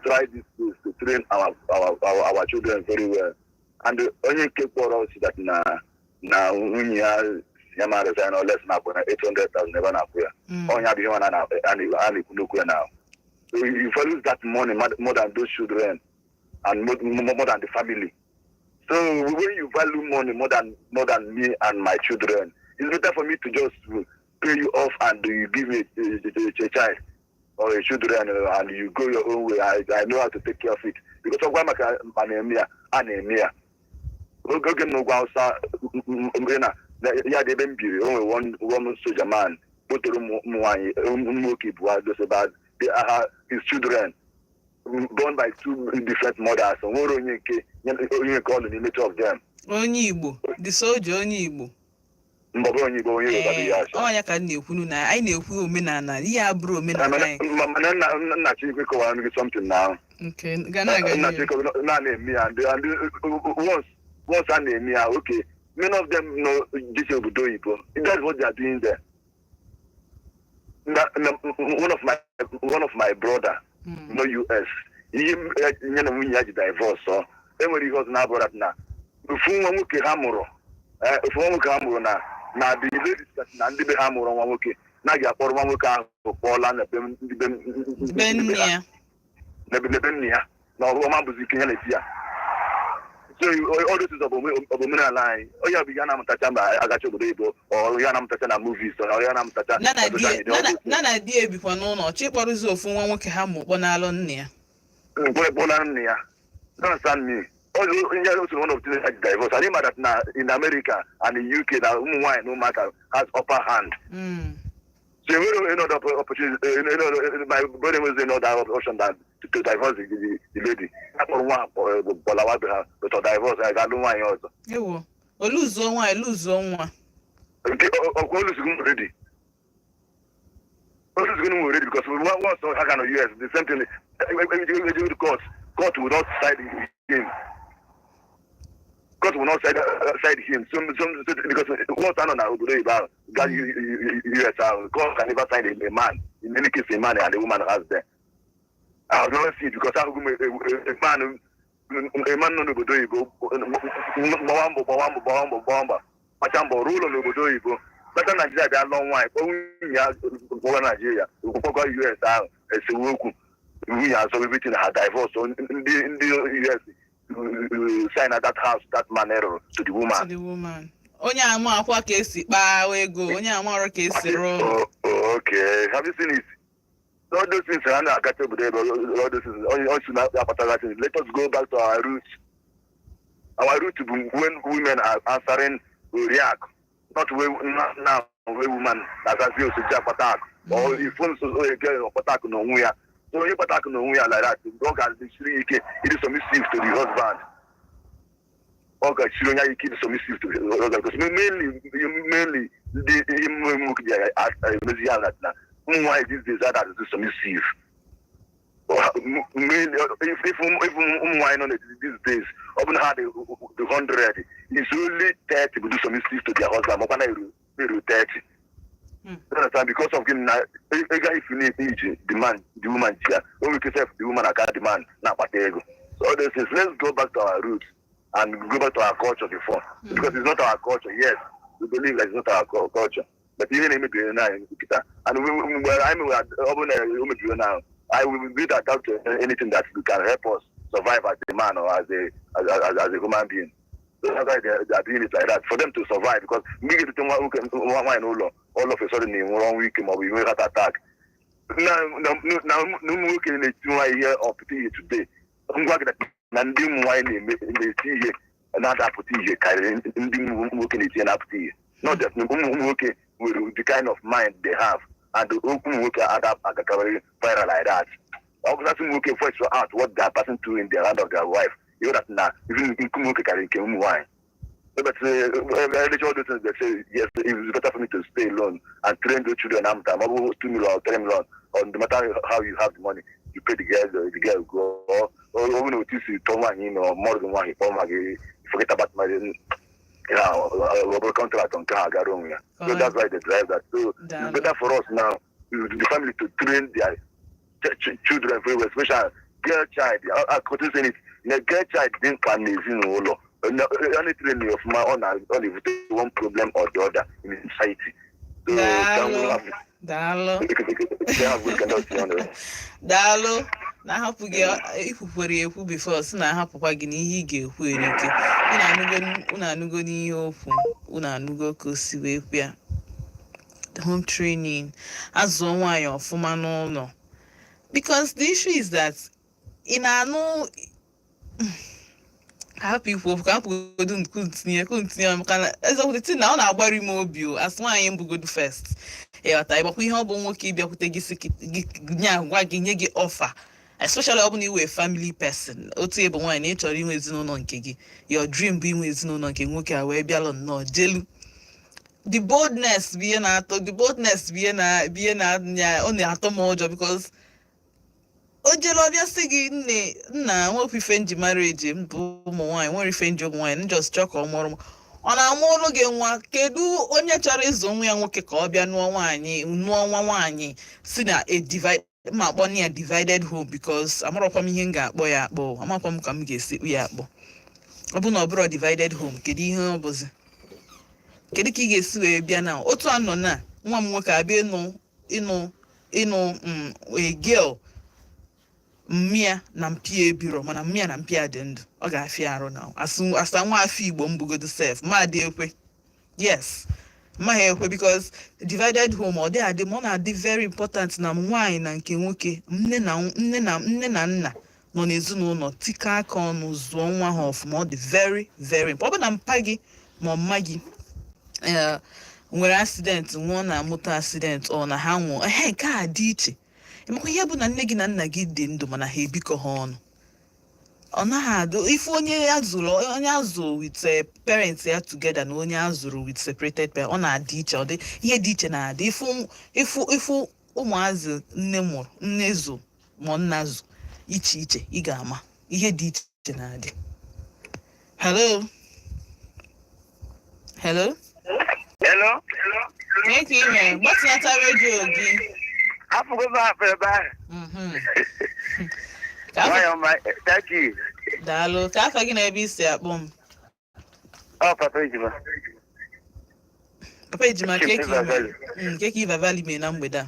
try this to train our children very well. And the only case for us is that now when you are resign or less now 800,000 never now. Only have you and now. So you value that money more than those children and more than the family. So when you value money more than me and my children, it's better for me to just pay you off and you give me a child or a children and you go your own way. I know how to take care of it. Because of what I'm anemia. We'll go get no outside. Yeah, they've been only one soldier man. Put the room just about his children born by two different mothers. So only call the nature of them. Onye Igbo, the soldier onye Igbo. Ya ka na-ekwu na anyị na-ekwu omenala ihe abụrụ omenala anyị. Nna Chike kọwara m something now. Okay, Nna Chike na-eme ya and once I name ya, okay, many of them know this obodo Igbo. That's what they are doing there. One of my brother, no US, he divorce. So when he was now brother now, if Umu Nwoke Hamuro na the ladies that na ndị be ha mụrụ nwa nwoke na ga-akpọrọ nwa nwoke ahụ kpọọla na be nne ya na ọma bụzi ike ya na-eti ya. So all this is omenala anyị. Onye ọbụla na-amụtacha mba agacha obodo Igbo ọ ya na-amụtacha na movies ọ ya na-amụtacha na di ebikwa n'ụlọ chịkpọrụzi ofu nwa nwoke ha mụ kpọnalụ nne ya. Kpọnalụ nne ya. Don't understand me. Also one of the divorce. I remember that now in America and in UK that Umu Nwoke no matter has upper hand. So we don't know opportunity. My brother was another option than to divorce the lady. Not for one, but to divorce. I got no one also. Ewo. Lose one. Okay, always ready. Always going to be ready because once I can US the same thing. When you go to court will not side him. God will not side him. Because what's on our Obodo about God US God can never side a man. In any case, a man and a woman has them. I have never seen it because a man no Obodo Igbo Machambo rule on Obodo Igbo. Better Nigeria they are long while. Nigeria US as a woku. We are so everything had divorced. So in the US sign at that house, that man error to the woman. To the woman. Onye ama akwa ka esi kpaa ego, onye ama ọrụ ka esi rụọ. Okay, have you seen it? All those things are not catch up there, all those things. Let us go back to our roots. Our roots when women are answering, we react. Not now, when women as I feel to attack. Or if one so attack no where. So if attack no where like that, God has been it is submissive to the husband. Okay, you keep submissive to the husband because mainly why these days that is submissive. If why not these days, often had the 100, it's only 30 to do submissive to their husband. 30. Because of him, if you need demand the woman here, when we can say the woman I got demand, not patego. So this is let's go back to our roots and go back to our culture before. Because it's not our culture, yes. We believe that it's not our culture. But even in now, and now, I will be that out to anything that can help us survive as a man or as a human being. So that's why they are doing it like that for them to survive. Because we get to all of a sudden in 1 week or we will have attack. Now, no more can here or today. I'm going to Nandim wine in the tea and not apathy carrying working it in apathy. Not that Nwoke with the kind of mind they have, and the Umu Nwoke adapt at the viral like that. Obviously, Nwoke first out what they are passing through in the hand of their wife. You know that now, even Umu Nwoke carrying wine. But they say yes, it's better for me to stay alone and train the children. I'm 2 million or 3 million. On no matter how you have the money, you pay the girl go or even if you see or more than one, you forget about my. Contract on car. So that's why they drive that. So it's better for us now the family to train their children very well, especially girl child. I could say it. The girl child didn't can in all. Only training of my own one problem or the other in society. So Daalụ na-ahapụ gị ikwukwere ekwu before si na-ahapụkwa gị n'ihe ị ga-ekwu erike unu anụgo n'ihe okwu unu anụgo ka o si wee kwịa home training azụọ nwaanyị ọfụma n'ụlọ because the issue is that ị na-anụ hapụ ikwu okwu ka hapụgodo ntinye maka na eziokwu na ọ na-agbari m obi o as nwaanyị mbụgodo first ịghọta ịgbakwa ihe ọ bụ nwoke ịbịakwute gị gwa gị nye gị ọfa especially ọ bụ na iwe family person otu ebe nwaanyị na ị chọrọ inwe ezinụlọ nke gị your dream bụ inwe ezinụlọ nke nwoke a wee bịalụ nnọọ jelu the boldness bụ ihe na-atọ ọ na-atọ m ụjọ because o jere ọbịa sị gị nna nwekwa ife nji marriage mbụ ụmụ nwaanyị nwere ife nji ụmụ nwaanyị just chọọ ka ọ mụrụ m ọ na-amụ ụlọ gị nwa kedu onye chọrọ ịzụ nwa ya nwoke ka ọ bịa nụọ nwa nwaanyị si na ma akpọ ya divided home because amarọkwa m ihe m ga-akpọ ya akpọ amakwa m ka m ga-esi ya akpọ ọ bụ na ọ bụrụ divided home kedu ihe ọ bụzi kedu ka ị ga-esi wee bịa na otu anọ na nwa m nwoke abịa ịnụ a girl mmịa na mpịa ebiro mana mmịa na mpịa dị ndụ ọ ga-afịa arụ na asa nwa afọ Igbo mbugodo sef ma dị ekwe yes ma ha ekwe because divided home ọ dị adị ma ọ na-adị very important na nwaanyị na nke nwoke nne na nna nọ n'ezinụlọ tika aka ọnụ zụọ nwa ha ọfụma ọ dị very very ọ bụ na mpa gị ma mma gị nwere accident nwụọ na moto accident ọ na ha nwụọ nke a dị iche emekwa ihe bụ na nne gị na nna gị dị ndụ mana ha ebikọ ha ọnụ ọ naghị adụ ife onye azụ with parents ya together na onye azụrụ with separated parents ọ na-adị iche ọ dị ihe dị iche na-adị ifu ụmụazị nne zụ ma nna zụ iche iche ị ga-ama ihe dị iche na-adị hello ka ị mere gbatịnata redio gị daalụ ka afọ gị na ebe isi akpọ m Papa Ejima nke ka Iva Valley mee na mgbede a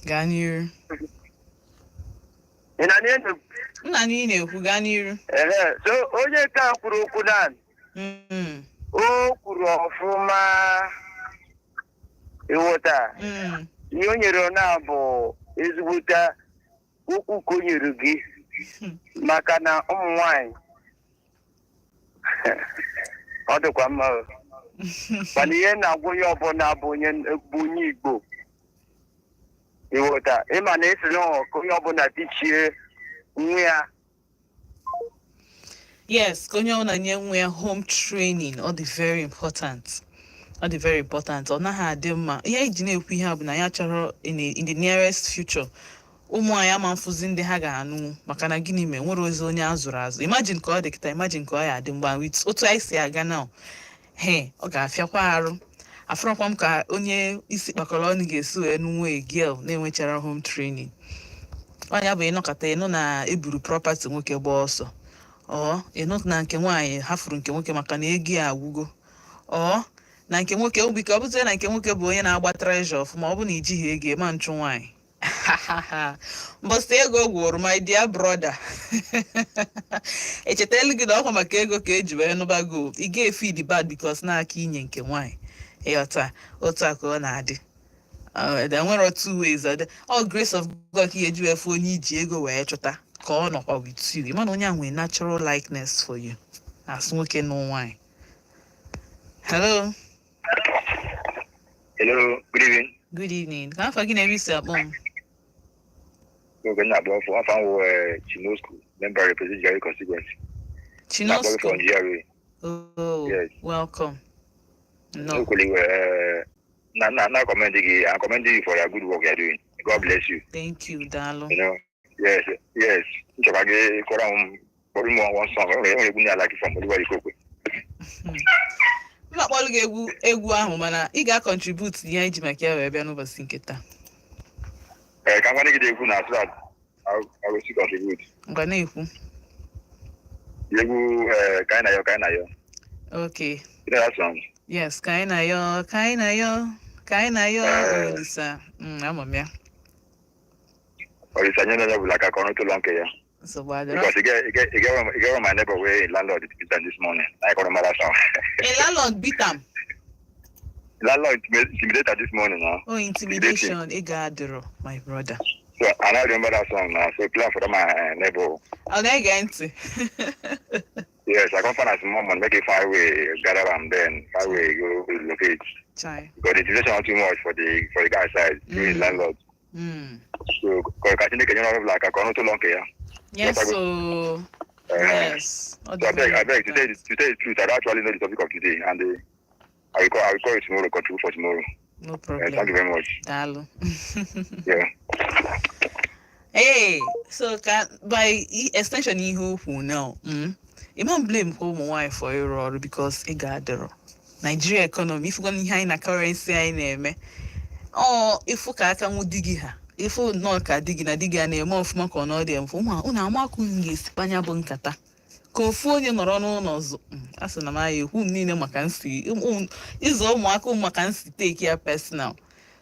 gaa n'iru nna ị na-ekwu gaa n'iru so onye ka kwuru okwu naanị o kwuru ọfụma ịghọta ihe o nyere na bụ ezigbote okwu ka o nyere gị maka na ụmụ nwanyị ọ dịkwa mma mana ihe na-agwa onye ọbụla bụ onye Igbo ịghọta ịma na esi ka onye ọbụla tichie nwa ya yes ka onye ọbụla nye nwa ya home training ọ dị very important ọ naghị adị mma ihe iji na-ekwu ihe a bụ na ya chọrọ in the nearest future ụmụ anyị ama mfụzi ndị ha ga-anụ maka na gịnị mere nwere ozi onye azụrụ azụ imagine ka ọ dị kịta imagine ka ọ ya adị mgba otu anyị si aga na ọ ga-afịakwa arụ afọrọkwa m ka onye isi kpakọrọ ọnụ ga-esi wee nụnwa girl na-enwechara home training ọnya bụ ịnọkọta ịnụ na eburu property nwoke gba ọsọ ịnụ na nke nwaanyị hafuru nke nwoke maka na ego ya agwụgo na nke nwoke obi ka ọ bụzie na nke nwoke bụ onye na-agba treasure ọfụma ọ bụ na ijighị ego ema nchụ nwaanyị mbọsị ego gwụrụ my dear brother echetala gị na ọkwa maka ego ka eji wee nụbago ị ga-efe the bad because n'aka inye nke nwaanyị ịghọta otu a ka ọ na-adị nwere two ways grace of God ka ihe eji wee fụ onye iji ego wee chụta ka ọ nọkwa with you mana onye a nwere natural likeness for you as nwoke na nwaanyị hello good evening ka afọ gị na-ebe isi akpọ m Chinosco, member represent Jerry constituency. Chinosco. Oh, yes. Welcome. No. Not commending you. I'm commending you for your good work you're doing. God bless you. Thank you, Dalo. You know, yes. One song. I like it from everybody. Ma kpọlụ gị egwu ahụ mana ị ga-contribute ihe iji maka ya wee bịa n'ụbọchị nke taa. Ka m gwana gị egwu na so that I will still contribute. Ngwa na-ekwu. Egwu ka anyị na-ayọ. Okay. You know that song? Yes, ka anyị na-ayọ Olisa. Ama m ya. Olisa nye na bụ aka ka ọnụ tụlọ nke ya. Because you get my neighbor where landlord beat him this morning. I call him that song. A landlord beat him. Landlord intimidated this morning, no? Oh, intimidation. Igadero, my brother. So I now remember that song now. So plan for my neighbor. I'll never get Yes, I come find as mom and make it 5 way, gather them then 5 way go locate. Chai. Because the intimidation not too much for the guy side, the landlord. So because I think you know like I can't too long here. Yes, so yes. So I beg to tell the truth. I actually know the topic of today, and I will call you tomorrow. Contribute for tomorrow. No problem. Thank you very much. Dalo. Yeah. Hey, so by extension, who now? You don't blame home wife for error because it got the Nigeria economy. If you're going to have currency, I name. Oh, if you can't dig her. If you not dig na name of Mark on all them, una Mark is Spania Boncata. Confusion or on us. As an amay who need a macancy. Is all Marco Macancy take care personal.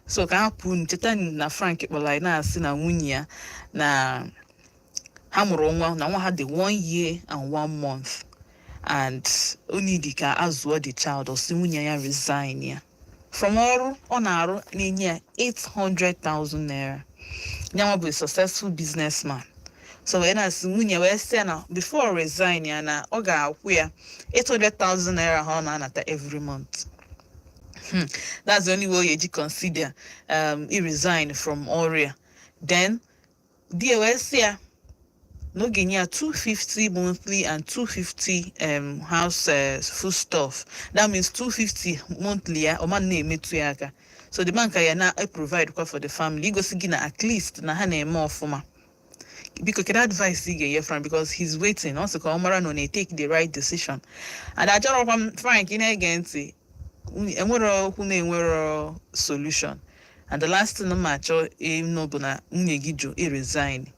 So can pun Chetan na Frank Bolina Sina Wunya na Hamurongwa now had the 1 year and 1 month. And Unidika as well the child or Simunya resign ya. From Muoro on Aro near 800,000 naira. Now be a successful businessman. So when I see now before resigning na oga where 800,000 naira honor every month. That's the only way you consider he resigned from Oria. Then DOS no genya 250 monthly and 250 house food stuff. That means 250 monthly or man name it. So the man can now provide for the family. He goes to at least na hane more for ma. Because can advise he from because he's waiting also come around take the right decision. And I just Frank in again say enwero solution. And the last thing no match no bona unyegijo he resign.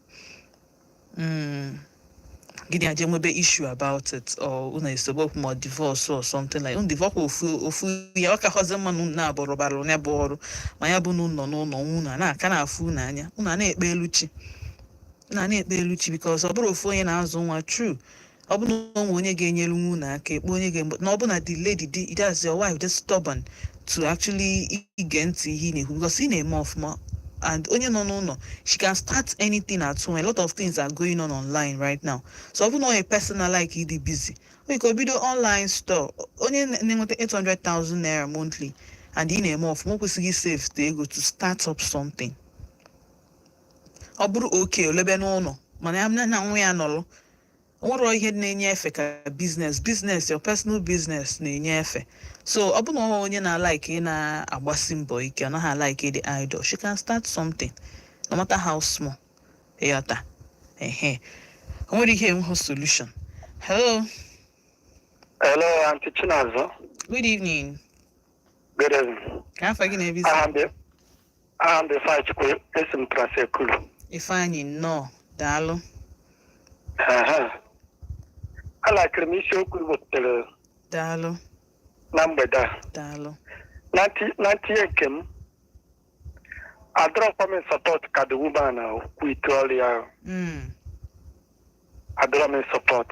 Gidi ajembe issue about it or una is about more divorce or something like divorce ofu ya waka husband na borobaro ne boru ma ya bu no una na aka na afu na anya una na ekpe eluchi because oburu ofu onye na azu nwa true obu no onye ga-enyelu nwu na aka ekpe onye ga na obu na the lady that's your wife just stubborn to actually get ihe na-ekwu because he na-eme ofuma. And onye no, she can start anything at home. A lot of things are going on online right now. So even though a person like it busy, we could be the online store. Only 800,000 naira monthly, and in a month, more possibly safe they go to start up something. Oburu okay, no. Man, I'm not we are no. What are you heading business, your personal business, so obu no onye na like na agbasim boy ke na ha like the idol. She can start something no matter how small. Eyata. What do you hear her solution? Hello. Hello, Auntie Chinazo. Good evening. Good evening. Can I forgive you? I am the fight to listen to say cool. If I no, dalo. I like the mission with the dalo. Number da. Dalo. Nanti ekem. I drop from support Kedu woman now with earlier. I drop me support.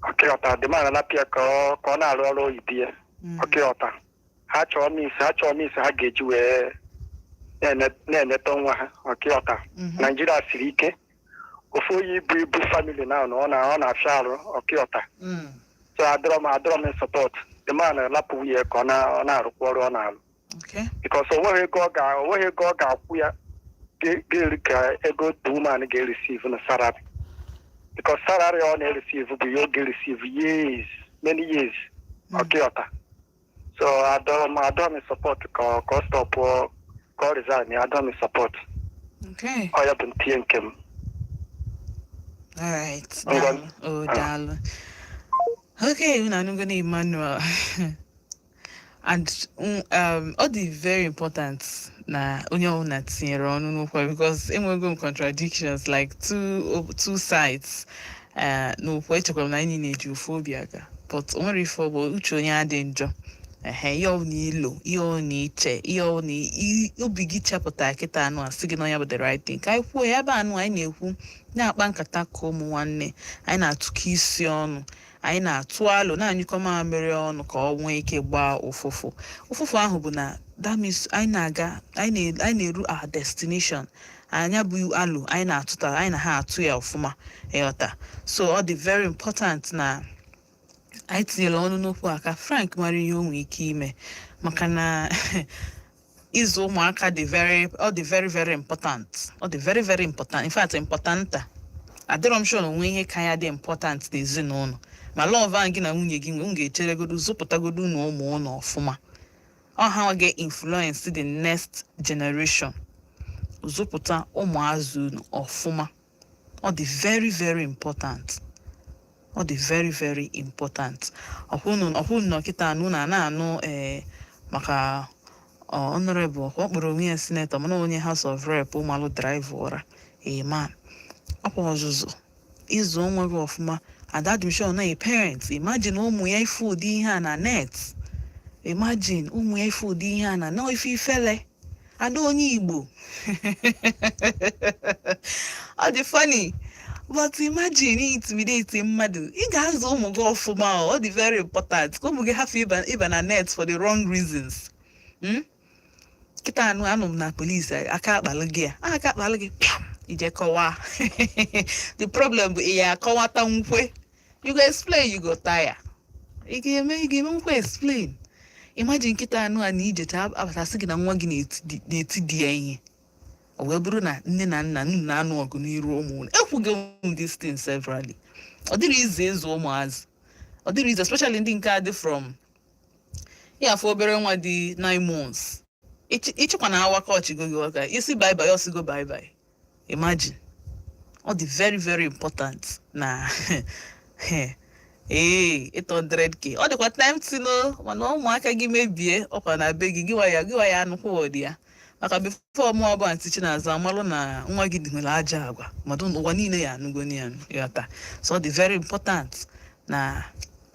Okay, ota the man na pia ko na rolo idea. Okay, ota. Ha cho mi ha geju we ne tonwa. Okay, ota. Nigeria sirike. Ofo yi bu family now no na sharo. Okay, ota. So I draw me support. The man lapu ye kona na rukworo na. Okay. Because over here go we get ego do man get receive na salary. Because salary on receive you get receive years, many years. Okay, ota. So I draw me support ko stop or ko resign. I draw me support. Okay. I have been thinking. All right. Dalo. Okay, I'm gonna Emmanuel. And all the very important na onye ọbụla tinyere ọnụ n'okwu because enwego contradictions like two sides n'okwu echekwara m na anyị na-eji ofu obi aga but o nwere ife ọ bụ uche onye adị njọ ihe ọ na ilo ihe ọ na iche ihe ọ na obi gị chepụta kịta anụ a sị gị na onye bụ the right thing ka anyị kwuo ya bụ anụ anyị na-ekwu na-akpa nkata ka ụmụ nwanne anyị na-atụkọ isi ọnụ anyị na-atụ alụ na-anyụkọ mamịrị ọnụ ka ọ nwee ike gbaa ụfụfụ ahụ bụ na that means anyị na-eru our destination anya bụ alụ anyị na-atụta anyị na ha atụ ya ọfụma ịghọta so ọ dị very important na anyị tinyere ọnụ n'okwu aka Frank mara ihe o nwere ike ime maka na ịzụ ụmụaka dị very important ọ dị very very important in fact importanta adịrọ m sure na onwe ihe ka ya dị important n'ezinụlọ ma love ahụ gị na nwunye gị m ga-echeregodo zụpụtagodo unu ụmụ ụnụ ọfụma ọ ha ga-influence the next generation zụpụta ụmụazụ unu ọfụma ọ dị very very important ọ dị very very important ọkwụnụ nọkịta anụ na-anụ maka honorable ọ kpọrọ onwe ya senator mana onye House of Rep ụmalụ drive ụra man ọkwa ọzụzụ ịzụ onwe gị ọfụma adadimshon na parents imagine ụmụ ya ife ụdị ihe a na net imagine ụmụ ya ife ụdị ihe a na ife ifele ada onye Igbo ọ dị funny but imagine intimidate mmadụ ị ga-azụ ụmụ gị ọfụma ọ dị very important ka ụmụ gị hafụ ịba na net for the wrong reasons kịta anụ m na polisi aka akpalụ gị ije kọwaa the problem bụ ya akọwata nkwe you go explain you go tire ị ga-eme nkwe explain imagine nkịta anụ a na ijecha abatasị gị na nwa gị na-eti di ya ihe ọ wee bụrụ na nne na nna unu na-anụ ọgụ n'iru ụmụ unu ekwugo m this thing severally ọ dịrị ize ịzụ ụmụazị ọ dịrị ize especially ndị nke a dị from ya afọ obere nwa dị 9 months ịchịkwa na awaka ọchịgo gị ọka isi bye bye ọsịgo bye bye imagine ọ dị very very important na 800k ọ dịkwa time tino mana ụmụaka gị mebie ọkwa na be gị gịwa ya anụkwa ụdị ya maka before mụ ọbụ antichi na-azụ amalụ na nwa gị dị nwere aja agwa mmadụ ụwa niile ya anụgoni ya yọta so ọ dị very important na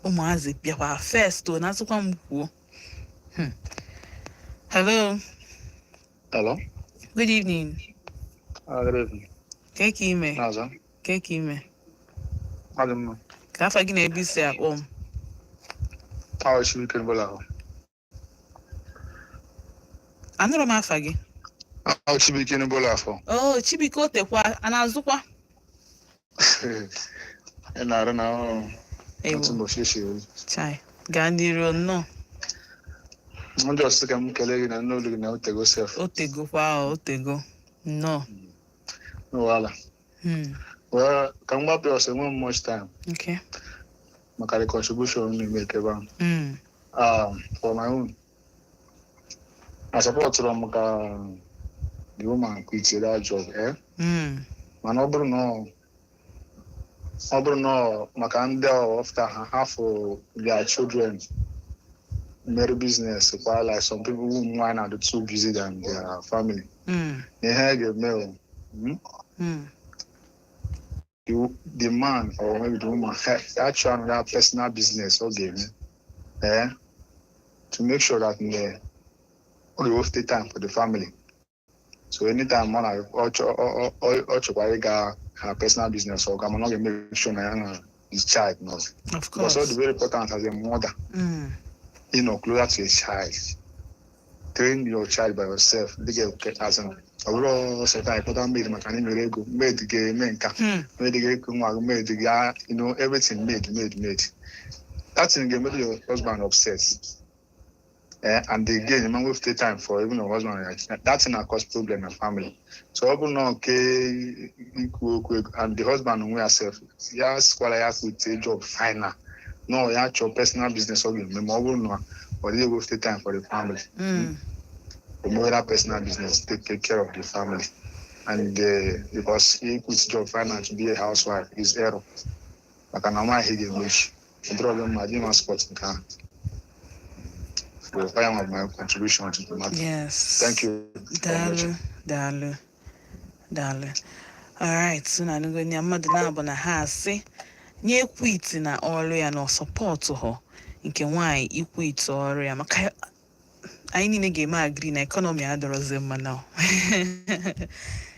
ụmụazị bịakwa first o na-asụkwa m kwuo hello good evening Good evening. Keke ime Naza. Keke ime Adam. ka afa gị na-ebi isi akpọ m How should we can bola? anụrụ m afa gị How should we can bola for? oh Chibike otekwa a na-azụkwa Na na. ewo chai gaa n'iru nnọọ I'm just I'm kelegị na no look na otego self. otego nnọọ No wala. Well, can we be also one much time? okay Maka the contribution we make about. For my own. I support from the woman quit that job, Man ọ bụrụ na maka ndị after half of their children marry business while like some people who might not be too busy than their family. They get the man or maybe the woman actually that personal business to make sure that they will take time for the family. So anytime man her personal business or I'm not gonna make sure that his child knows. Of course. But also very important as a mother. Closer to a child. Train your child by yourself. They get as an overall set I put on made mechanical made the game made everything made. That's in the game your husband obsessed. And again, man will take time for even a husband. That's in a cause problem in family. So I will not okay and the husband will yourself. Yes, what I have with a job final. No, you have your personal business again. Memorable no, but they will take time for the family. The more that personal business take care of the family. And because he puts job final to be a housewife is error. Like an normal he wish. The problem I didn't spot in car. So I am my contribution to the matter. Yes. Thank you. Dalu. All right, so na ngo ni amadu na abona ha ase. Nye kwit na ọrụ ya na support ho. Nke nwanyị ikwit ọrụ ya maka anyị niile ga-eme agree na economy adọrọzi mma now.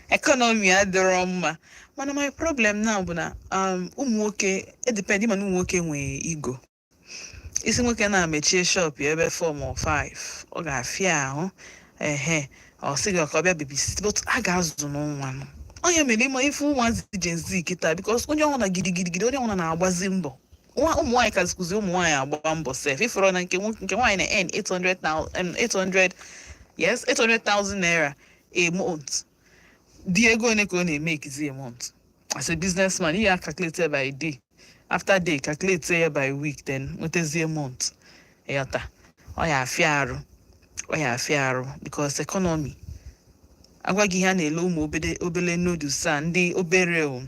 Economy adọrọ mma. Mana my problem now bụ na ụmụ nwoke depend ịma na ụmụ nwoke nwee ego. Isi nwoke na-amechie shop ya ebe 4 or 5. Ọ ga-afịa ahụ. Ọ sị gị ka ọ bịa babysit, but a ga-azụ n'ọnwa nọ. Onye mere ịma ife ụmụazị Gen Z kịta because onye ọhụrụ na gidigidi onye ọhụrụ na-agbazi mbọ. Ụmụ nwaanyị ka zikuzi ụmụ nwaanyị agba mbọ sef. Ifuru na nke nwaanyị na-earn 800,000 naira a month. Di ego one ka ọ na-emekizi a month. As a businessman, you are calculated by day. After day, calculate by week, then what is a month? Eyata. Oya afiaru because economy. Agwa gi ha na-ele ụmụ obele noodles ndị obere o.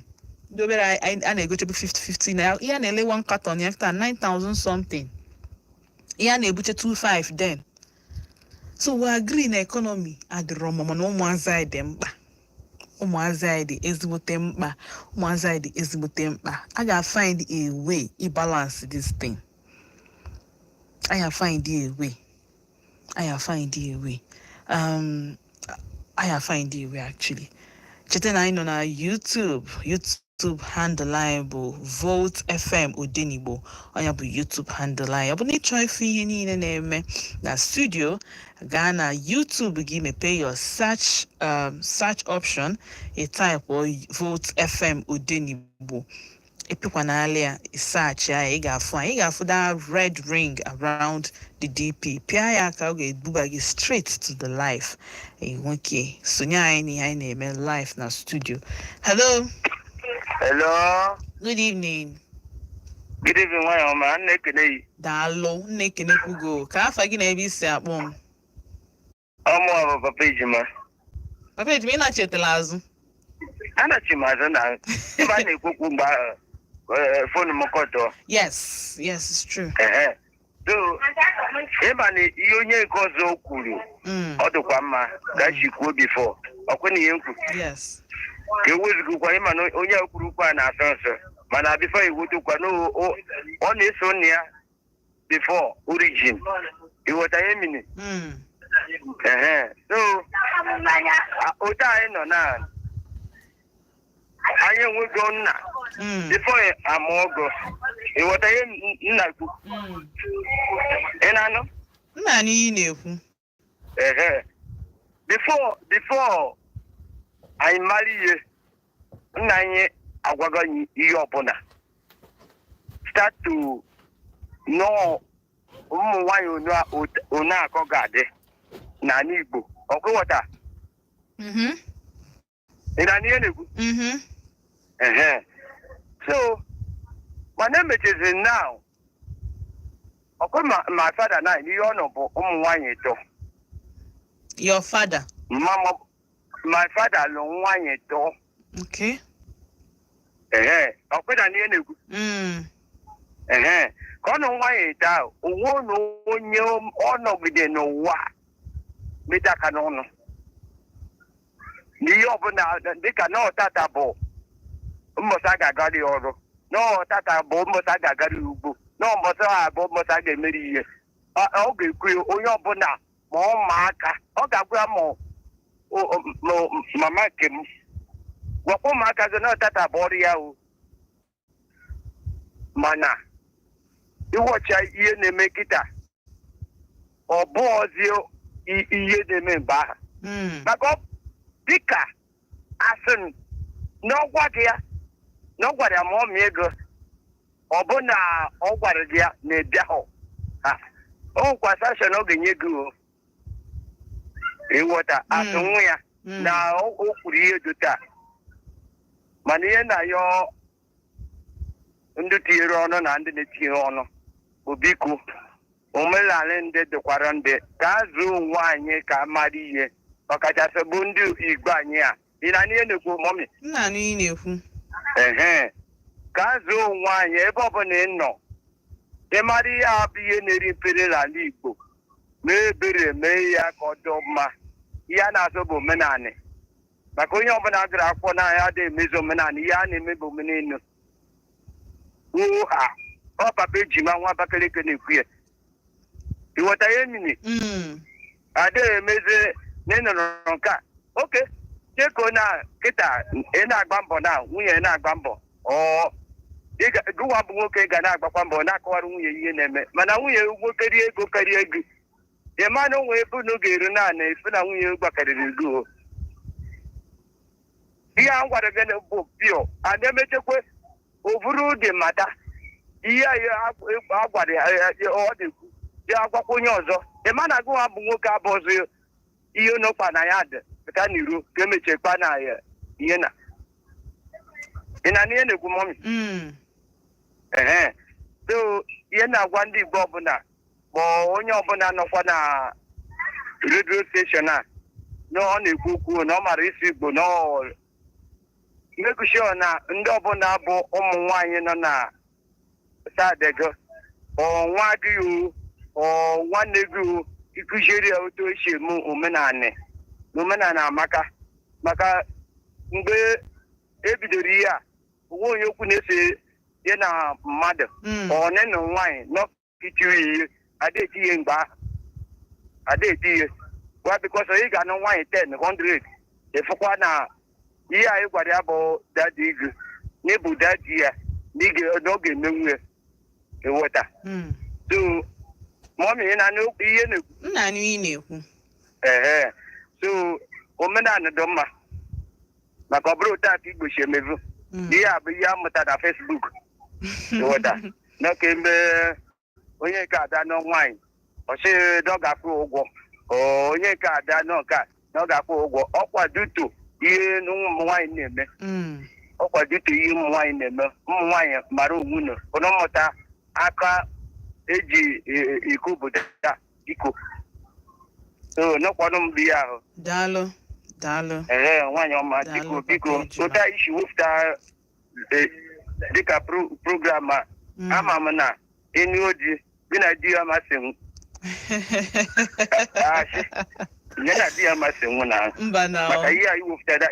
Ndị obere a na-egote 50 na ya na-ele 1 carton after 9,000 something. Ya na-ebuche 25 then. So we agree na economy adịrọ mma na ụmụazị dị mkpa. Ụmụazị dị ezigbote mkpa. I gotta find a way to balance this thing. I find a way actually. Chete na ino na YouTube handle line bụ Vote FM ODENIGBO. Onya bụ YouTube handle line. Ọ bụ na ịchọ ife ihe niile na-eme na studio, gaa na YouTube gị mepee your search option, a type or Vote FM ODENIGBO. Epikwa na alia search ya ị ga-afụ that red ring around the DP. Pia ya ka ọ ga-ebuba gị straight to the live. Nwoke sonye anyị na-eme live na studio. Hello. Good evening. Good evening, nwaanyị ọma. Nne ekene yi. Daalụ, nne ekene kwugo. Ka afa gị na ebe isi akpọ m? Ọmụ ọbụ Papa Ejima. Papa Ejima, ị na-chetala azụ? Anachi m azụ na ebe a na-ekwukwu mgbe phone m kọtọ. Yes, it's true. So, ebe na ihe onye nke ọzọ kwuru, ọ dịkwa mma ka chi kwuo before. Ọkwa na ihe m kwuru. Yes. Ka ewezugokwa ịma na onye kwuru kwa na-asọ nsọ. Mana before iwetokwa na ọ na-eso nne ya before origin. Iweta ihe mini. So, otu anyị nọ na anyị enwego nna before amụọgo. Iweta ihe nna kwu. Ị na-anụ? Nna anyị iyi na-ekwu. Before anyị mara ihe, nna anyị agwago anyị ihe ọbụla. Start to know ụmụ nwaanyị one akọ ga-adị n'ala Igbo. Ọkụghọta? Ị na ihe na-ekwu? So, mana emechizi now, ọkụ my father na ihe ọ nọ bụ ụmụ nwaanyị ịtọ. Your father? My father lụ nwaanyị ịtọ. Okay. Ọkụ na ihe na-ekwu? Ka ọ nọ nwaanyị ịtọ ahụ, onwe na onye ọ nọgide n'ụwa meta aka n'ọnụ. N'ihe ọbụla dịka na ọtata bụ mmụta ga-agarị ọrụ, na ọtata bụ mmụta ga-agarị ugbo, na mmụta bụ mmụta ga-emeri ihe. Ọ ga-ekwu onye ọbụla ma ụmụaka, ọ ga-agwa mama nke m, gwakwa ụmụaka gị na ọtata bụ ọrụ ya o. Mana ịwọcha ihe na-eme kịta, ọ bụghịzi ihe na-eme mgbe ahụ. Maka dịka asị na ọ gwa gị ya, na ọ gwara ya ma ọ mịa ego, ọ bụ na ọ gwara gị ya na-ebịa hụ. O nkwa sashọn ọ ga-enye gị o. Ịghọta asị nwa ya na o kwuru ihe dota. Mana ihe na ya ndị tinyere ọnụ na ndị na-etinye ọnụ bụ biko omenala ndị dịkwara ndị ka azụ onwe anyị ka mara ihe, ọkachasị bụ ndị Igbo anyị a. Ị na ihe na-ekwu mọmị? Nna anyị na-ekwu. Ka azụ onwe anyị ebe ọbụla ị nọ, ịmara ihe abụ ihe na-eri mpere n'ala Igbo mee ebere mee ya ka ọ dị mma ihe a na-azụ bụ omenanị maka onye ọbụla gụrụ akwụkwọ na ya adịghị emezi omenanị ihe a na-eme bụ omenelu ha ọ papa ejima nwa Abakaliki na-ekwu ya ịghọta ihe mini adịghị emezi na ịnọrọ nke a oke cheko na kịta ị na-agba mbọ na nwunye na-agba mbọ gụwa bụ nwoke ga na-agbakwa mbọ na-akọwara nwunye ihe na-eme mana nwunye nwoke rie ego karịa ego ịma na onwe ebe unu ga-eru naanị efu na nwunye gbakarịrị ego ihe a gwara gị bụ pio a na-emechekwa ovuru dị mata ihe a gwara ya ọ dịkwu ya agwakwa onye ọzọ ịma na gụwa bụ nwoke abụ ọzọ ihe n'ụkpa na ya dị ka na iru ka emechekwa na ya ihe na ị na ihe na-ekwu mọmi so ihe na-agwa ndị Igbo ọbụla ma onye ọbụla nọkwa na redio steshọn a na ọ na-ekwu okwu na ọ mara isi Igbo na mekushọ na ndị ọbụla bụ ụmụ nwaanyị nọ na sadego nwa gị o nwanne gị o ikụziere ya otu esi eme omenala amaka maka mgbe ebidoro ihe a onwe onye okwu na-ese ihe na mmadụ one na nwaanyị n'ọkịtiri ihe ada eti ihe mgbe ahụ ada eti ihe gwa bikọsọ ị ga-anụ nwaanyị 10 100 efukwa na ihe anyị gwara ya bụ dadi gị na ịbụ dadi ya na ọ ga-emenwu ya eweta so mọmi ị na-anụ ihe na-ekwu nna anyị na-ekwu so omenala dị mma maka ọ bụrụ otu aka Igbo si emevu ihe a bụ ihe a mụtara na Facebook eweta n'oke mgbe onye nke ada nọ nwaanyị ọsị na ọ ga-akwụ ụgwọ onye nke ada nọ nke na ọ ga-akwụ ụgwọ ọkwa duto ihe ụmụ nwaanyị na-eme ọkwa duto ihe ụmụ nwaanyị na-eme ụmụ nwaanyị mara onwe na ọnụmụta aka eji iko obodo ya iko so n'ọkwanụ m bụ ihe ahụ daalụ nwaanyị ọma biko otu anyị si wepụta dịka program a ama m na enyi ojii gị na di ya masị m nye na di ya masị m na maka ihe anyị wepụtara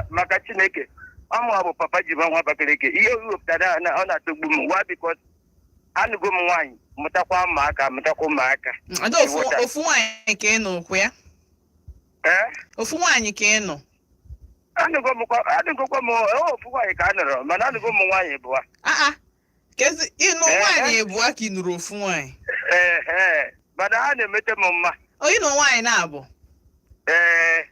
maka Chineke ọmụ bụ papa ji nwa Abakaliki ihe wepụtara ọ na-atọgbu m nwa bikọs anụgo m nwaanyị mụtakwa ụmụaka ofu nwaanyị ka ị nọ okwu ya ofu nwaanyị ka ị nọ anụgokwa m ofu nwaanyị ka a nụrụ mana anụgo m nwaanyị bụwa kezi ịnụ nwaanyị ebua ka ị nụrụ ofu nwaanyị mana ha na-emete m mma ịnụ nwaanyị na-abụ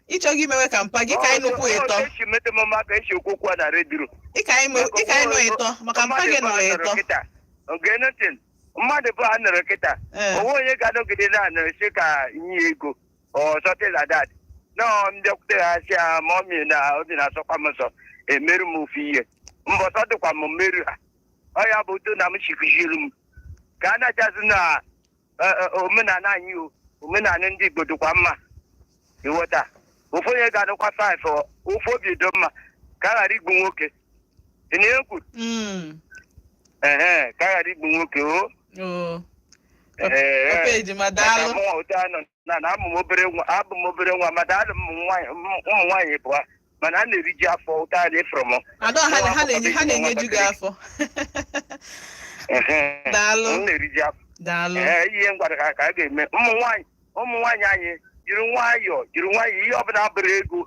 ịchọghị imewe ka mpa gị ka anyị nụkwu ịtọ esi mete m mma ka esi okwukwu na redio ịka anyị nọ ịtọ maka mpa gị nọ ịtọ ogenetin mmadụ bụ ha nụrụ kịta onwe onye ga-anọgide na esi ka nye ego ọzọtịladad nọọ mbịakwute ha si ha mọmi na obi na-asọkwa m nsọ emerụ m ofu ihe mbọsọ dịkwa m mmerụ ha ọ ya bụ otu na m chikụziri m ka a na-achazi na omenala anyị omenala ndị Igbo dịkwa mma ịghọta ofu onye ga-adịkwa 5 ofu obi dị mma ka a ghara igbu nwoke ị na ihe kwuru ka a ghara igbu nwoke abụ m obere nwa mada alụ ụmụ nwaanyị bụ mana a na-eriji afọ ụta dị from ha na-enyeju gị afọ na-eriji afọ ihe m gwara ka a ga-eme ụmụ nwaanyị anyị jiri nwayọọ ihe ọbụla bụrụ ego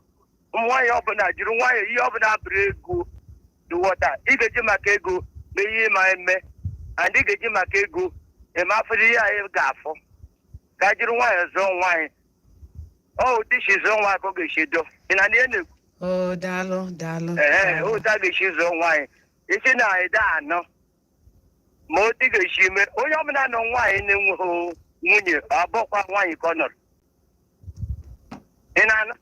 ụmụ nwaanyị ọbụla jiri nwayọọ ihe ọbụla bụrụ ego dụwọta ị ga-eji maka ego mee ihe ma eme and ị ga-eji maka ego emafere ihe anyị ga-afọ ka jiri nwayọọ zụọ nwaanyị ụdịchi zụọ nwaanyị ka ọ ga-esi do ị na ihe na-ekwu daalụ otu a ga-esi zụọ nwaanyị isi na ede anọ ma otu ị ga-esi mee onye ọbụla nọ nwaanyị na-enweghị nwunye abụọkwa nwaanyị ka ọ nọrọ ị na-anọ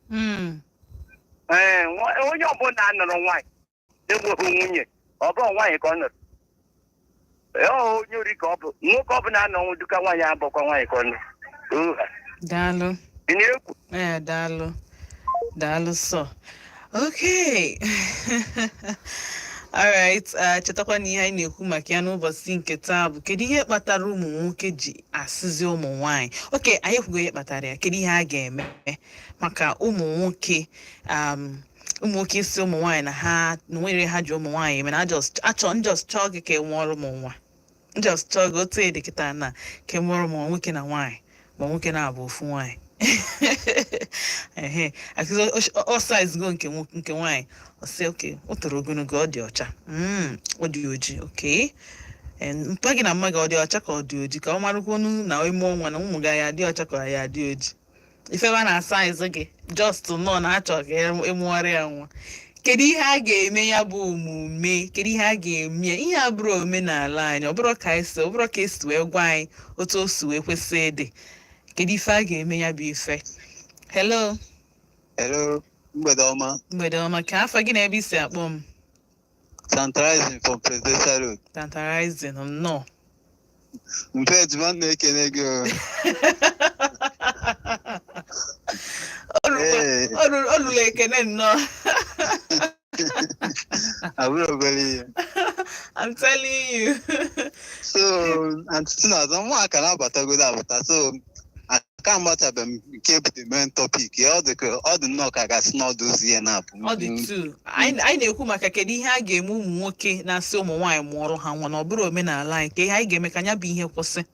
onye ọbụla nọrọ nwaanyị na-enweghị nwunye ọ bụọ nwaanyị ka ọ nọrọ onye ori ka ọ bụ nwoke ọbụla anọ duka nwaanyị abụọkwa nwaanyị ka ọ nọrọ daalụ ị na-ekwu daalụ sọ okay All right, chetakwa na ihe anyị na-ekwu maka ya n'ụbọchị nke taa bụ kedu ihe kpatara ụmụ nwoke ji asịzi ụmụ nwaanyị. Okay, anyị kwugo ihe kpatara ya, kedu ihe a ga-eme maka ụmụ nwoke si ụmụ nwaanyị na ha nwere ha ji ụmụ nwaanyị mana just chọọ gị ka e nwụọrọ ụmụ nwa. Just chọọ gị otu ede kịta na ka e nwụọrọ ụmụ nwoke na nwaanyị ma nwoke na-abụ ofu nwaanyị. Ehe, ọ size go nke nwaanyị ọ sị okay, o toro ogologo, ọ dị ọcha, ọ dị oji. Okay, mpa gị na mma gị ọ dị ọcha ka ọ dị oji, ka ọ marụkwanu na ime ọnwa na ụmụ gị ya dị ọcha ka ya dị oji. Ifeba na size gị just nọ na achọ ka emụọrị ya nwa. Kedu ihe a ga-eme ya bụ omume? Kedu ihe a ga-eme? Ihe a bụrụ omenala anyị, ọ bụrụ ka esi wee gwa anyị otu o si wee kwesị ịdị. Kedu ife a ga-eme ya bụ ife? Hello. Hello, mgbede ọma. Mgbede ọma, ka afọ gị na ebe isi akpọ m? Tantalizing from Presidential Road. Tantalizing, nnọọ. Mfe ejima na-ekene gị o. Ọ lụrụ ekene nnọọ. Abụrụ obere ihe. I'm telling you. So, antịtị na-azọ nwa aka na-abatagodo abata. So, aka amatabeghị m nke bụ the main topic. Ọ dị nnọọ ka gasị n'ọdụ ozi ya na-abụ. Ọ dị tu. Anyị na-ekwu maka kedu ihe a ga-eme ụmụ nwoke na-asị ụmụ nwaanyị mụọrọ ha nwa na ọ bụrụ omenala anyị, ka ihe anyị ga-eme ka anya bụ ihe kwụsị.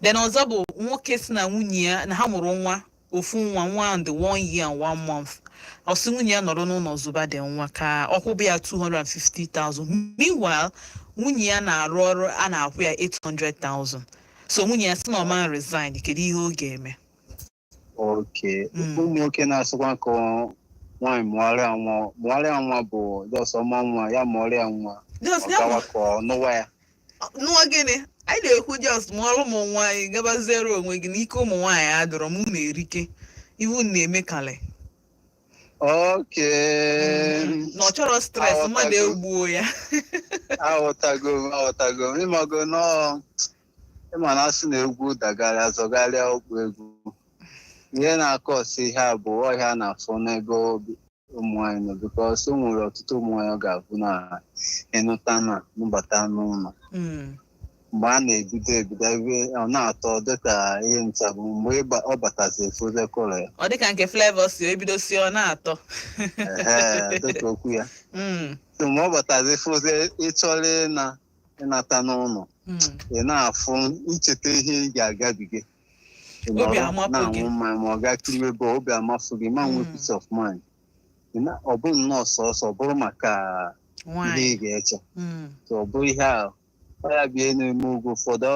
Then ọzọ bụ nwoke si na nwunye ya na ha mụrụ nwa ofu nwa and 1 year and 1 month. Ọsị nwunye ya nọrọ n'ụlọ zụba dị nwa ka ọ kwụba ya 250,000. Meanwhile, nwunye ya na-arụ ọrụ a na-akwụ ya 800,000. So nwunye ya si na ọma resign, kedu ihe ọ ga-eme? Okay. Ụmụ nwoke na-asịkwa ka nwaanyị mụọrịa nwa bụ just ọma nwa ya mụọrịa nwa. Ọgawa ka ọ nụwa ya. Nụwa gịnị? Anyị na-ekwu just mụọrọ ụmụ nwaanyị gabaziere onwe gị n'ike ụmụ nwaanyị adọrọ m na-erike. Iwu na-eme kale. Okay. Na ọ chọrọ stress, mmadụ egbuo ya. Aghọtago m. Ịmago nọọ ịma na asị na egwu dagarịa zọgarịa okpu egwu. Ihe na-akọsị ihe a bụ ọhịa na-afọ n'ebe ụmụ nwaanyị nọ, because o nwere ọtụtụ ụmụ nwaanyị ọ ga-abụ na ịnụta na mbata n'ụlọ. Mgbe a na-ebido ọ na-atọ dịka ihe ncha bụ mgbe ọ batazi efoze kọrọ ya. Ọ dịka nke Flavor si ebidosi ọ na-atọ. Dịka okwu ya. So mgbe ọ batazi efoze ịchọrọ ịnata n'ụlọ, ị na-afụ icheta ihe ị ga-agabiga. Obi amapụ gị. Ma ọ ga-akiri ebe obi amafụ gị ma nwee peace of mind. Ọ bụrụ nnọọ sọsọ, ọ bụrụ maka ihe ị ga-eche. So ọ bụrụ ihe ahụ. Ọ ya bịa na-eme oge ụfọdụ,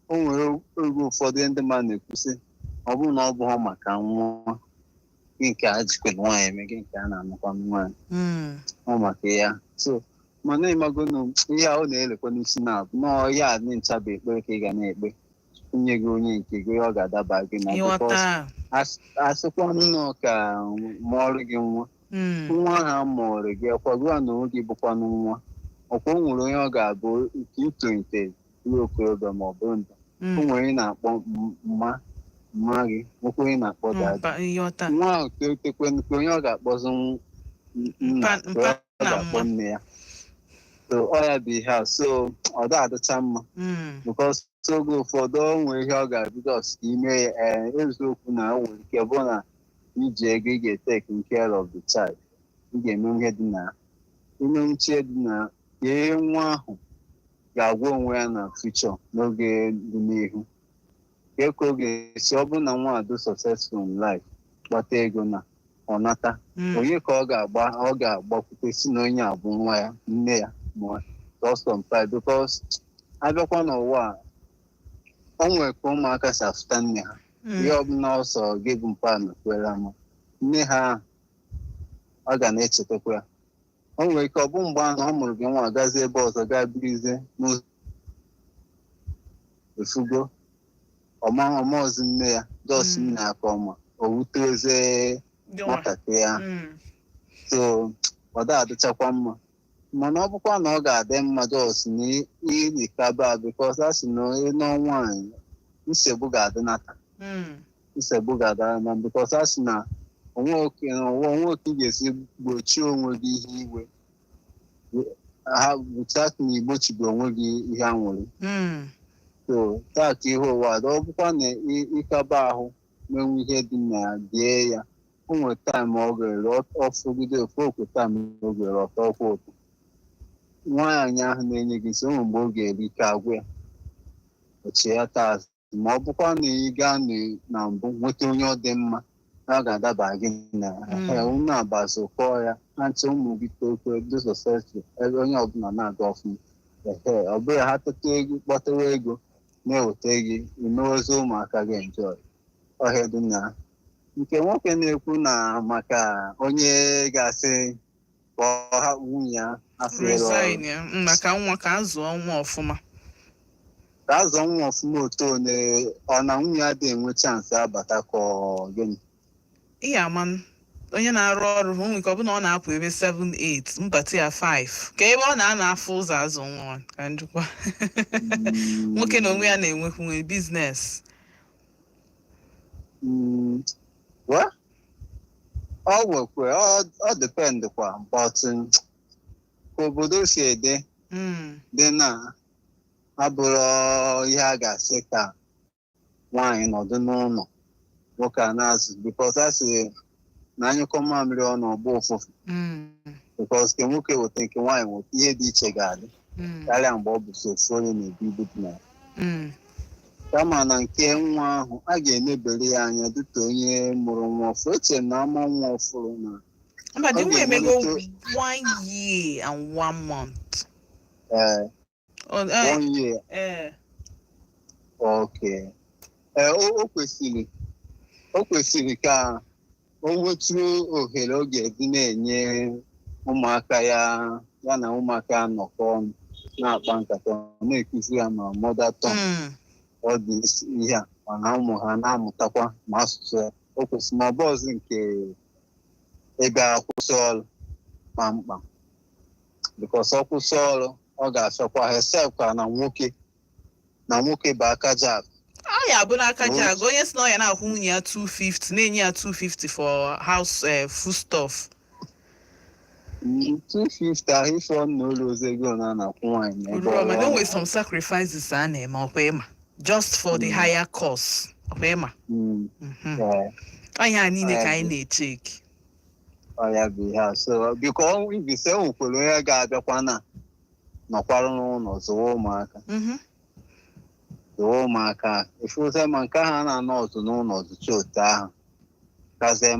o nwere oge ụfọdụ ndị mmadụ na-ekwusị ọ bụrụ na ọ bụghị maka nwa gị nke a jikwere nwaanyị eme gị nke a na-anụkwa nwaanyị ọ maka ya. So mana ịmago na ihe a ọ na-elekwa n'isi na-abụ nọọ ya adị ncha bụ ekpere ka ị ga na-ekpe nye gị onye nke gị ọ ga-adaba gị na asịkwa nnọọ ka mụọrọ gị nwa ha mụọrọ gị ọkwagoa na onwe gị bụkwanụ nwa. Ọkwa o nwere onye ọ ga-abụ nke itolite ihe okorobịa ma ọ bụrụ nda. O nwere onye na-akpọ mma gị, nwekwa onye na-akpọ dadi. Nwa ahụ totekwe nke onye ọ ga-akpọzi nna ọ ga-akpọ nne ya. So ọ ya bụ ihe a. So ọ da-adịcha mma because oge ụfọdụ o nwere ihe ọ ga-abido ime eziokwu na o nwere ike bụ na iji ego ị ga-etake care of the child. Ị ga-eme ihe dị na ime uche dị na ihe nwa ahụ ga-agwa onwe ya na future n'oge dị n'ihu. Ka ọ ga-esi ọ bụrụ na nwa adụ successful in life gbata ego na ọ nata onye ka ọ ga-agbakwute si na onye abụ nwa ya nne ya ma sọsọ mpa, because abịakwa n'ụwa o nwere ka ụmụaka si afụta nne ha. Ihe ọbụla ọsọ gị bụ mpa na kwere ama nne ha ọ ga na-echetakwa ya. O nwere ike ọ bụ mgbe ahụ ọ mụrụ gị nwa gazie ebe ọzọ gaa birizie n'ụzọ efugo ọmaọzi nne ya jos nne aka ọma o wutezie nwatakịrị ahụ. So ọ da-adịchakwa mma, mana ọ bụkwa na ọ ga-adị mma jos na ịlikaba bikos a sị na n'ọnwa anyị nsogbu ga-adịnata bikos a sị na onwe oke ga-esi gbochie onwe gị ihe iwe ha bụchat na Igbo chibu onwe gị ihe anwụrụ. So taata ihe ụwa ọ bụkwa na ịkaba ahụ menwe ihe dị na ya bie ya o nwere taịm ọ ga-ere ọfụgide ofe okwe taịm ọ ga-ere ọtọkwa ụtọ nwaanyị ahụ na-enye gị isi ụmụ mgbe ọ ga-eri ike agwụ ya ochie ya taazụ ma ọ bụkwa na ị gaa na mbụ nweta onye ọ dị mma a ga-adaba gị na unu abaso kọọ ya ha nche ụmụ gị tokwe dị soseti ebe onye ọbụla na-aga ọfụma ọ bụghị ha teta ego kpọtawa ego na-eweta gị imeozi ụmụaka gị enjoy ọhịa dị na nke nwoke na-ekwu na maka onye ga-asị ka ha nwunye ya maka nwa ka azụọ nwa ọfụma ka azụọ nwa ọfụma otu ọ na nwunye ya dị enwe chansị abata ka gịnị ihe ama onye na-arụ ọrụ hụ nwere ka ọ bụ na ọ na-apụ ebe 7-8 mbata ya 5 ka ebe ọ na-ana afọ ụzọ azụ nwa ka njikwa nwoke na onwe ya na-enwekwu nwere biznes ọ nwekwe ọ dependkwa but ka obodo si ede dị na abụrụ ihe a ga-asị ka nwaanyị nọdụ n'ụlọ nwoke a na-azụ bikos a sị na anyụkọ mamịrị ọnụ ọgba ụfụfụ bikos ke nwoke weta nke nwaanyị nweta ihe dị iche ga-adị karịa mgbe ọ bụ sofu onye na-ebu ibu dị na ya kama na nke nwa ahụ a ga-emebere ya anya dịka onye mụrụ nwa ọfụrụ echere na ama nwa ọfụrụ na but the way emego 1 year and 1 month 1 year okay o kwesịrị ka o nwetụrụ ohere ọ ga-eji na-enye ụmụaka ya na ụmụaka ya nọkọ ọnụ na-akpa nkata na-ekuzi ya ma mother tongue ọ dị ihe a mana ụmụ ha na-amụtakwa ma asụsụ ya o kwesịrị ma ọ bụ ọzọ nke ịga akwụsị ọrụ kpamkpam bikos ọ kwụsị ọrụ ọ ga-achọkwa hesef ka na nwoke bụ aka jak ọ ya bụ n'aka jag onye si na ọ ya na-akwụ nwunye ya 250 na-enye ya 250 for house foodstuff 250 ahụ ife ọ na ụlọ ozi ego na-akwụ nwaanyị ma there were some sacrifices a na-eme ọkwa ịma just for the higher cost ọkwa ịma ọnya niile ka anyị na-echeki ọya bụ ihe a so biko ibise nwekwere onye ga-abịakwa na nọkwara n'ụlọ zụwa ụmụaka efuze ma nke ha na-anọ ọzụ n'ụlọ ọzụcha otu ahụ kazie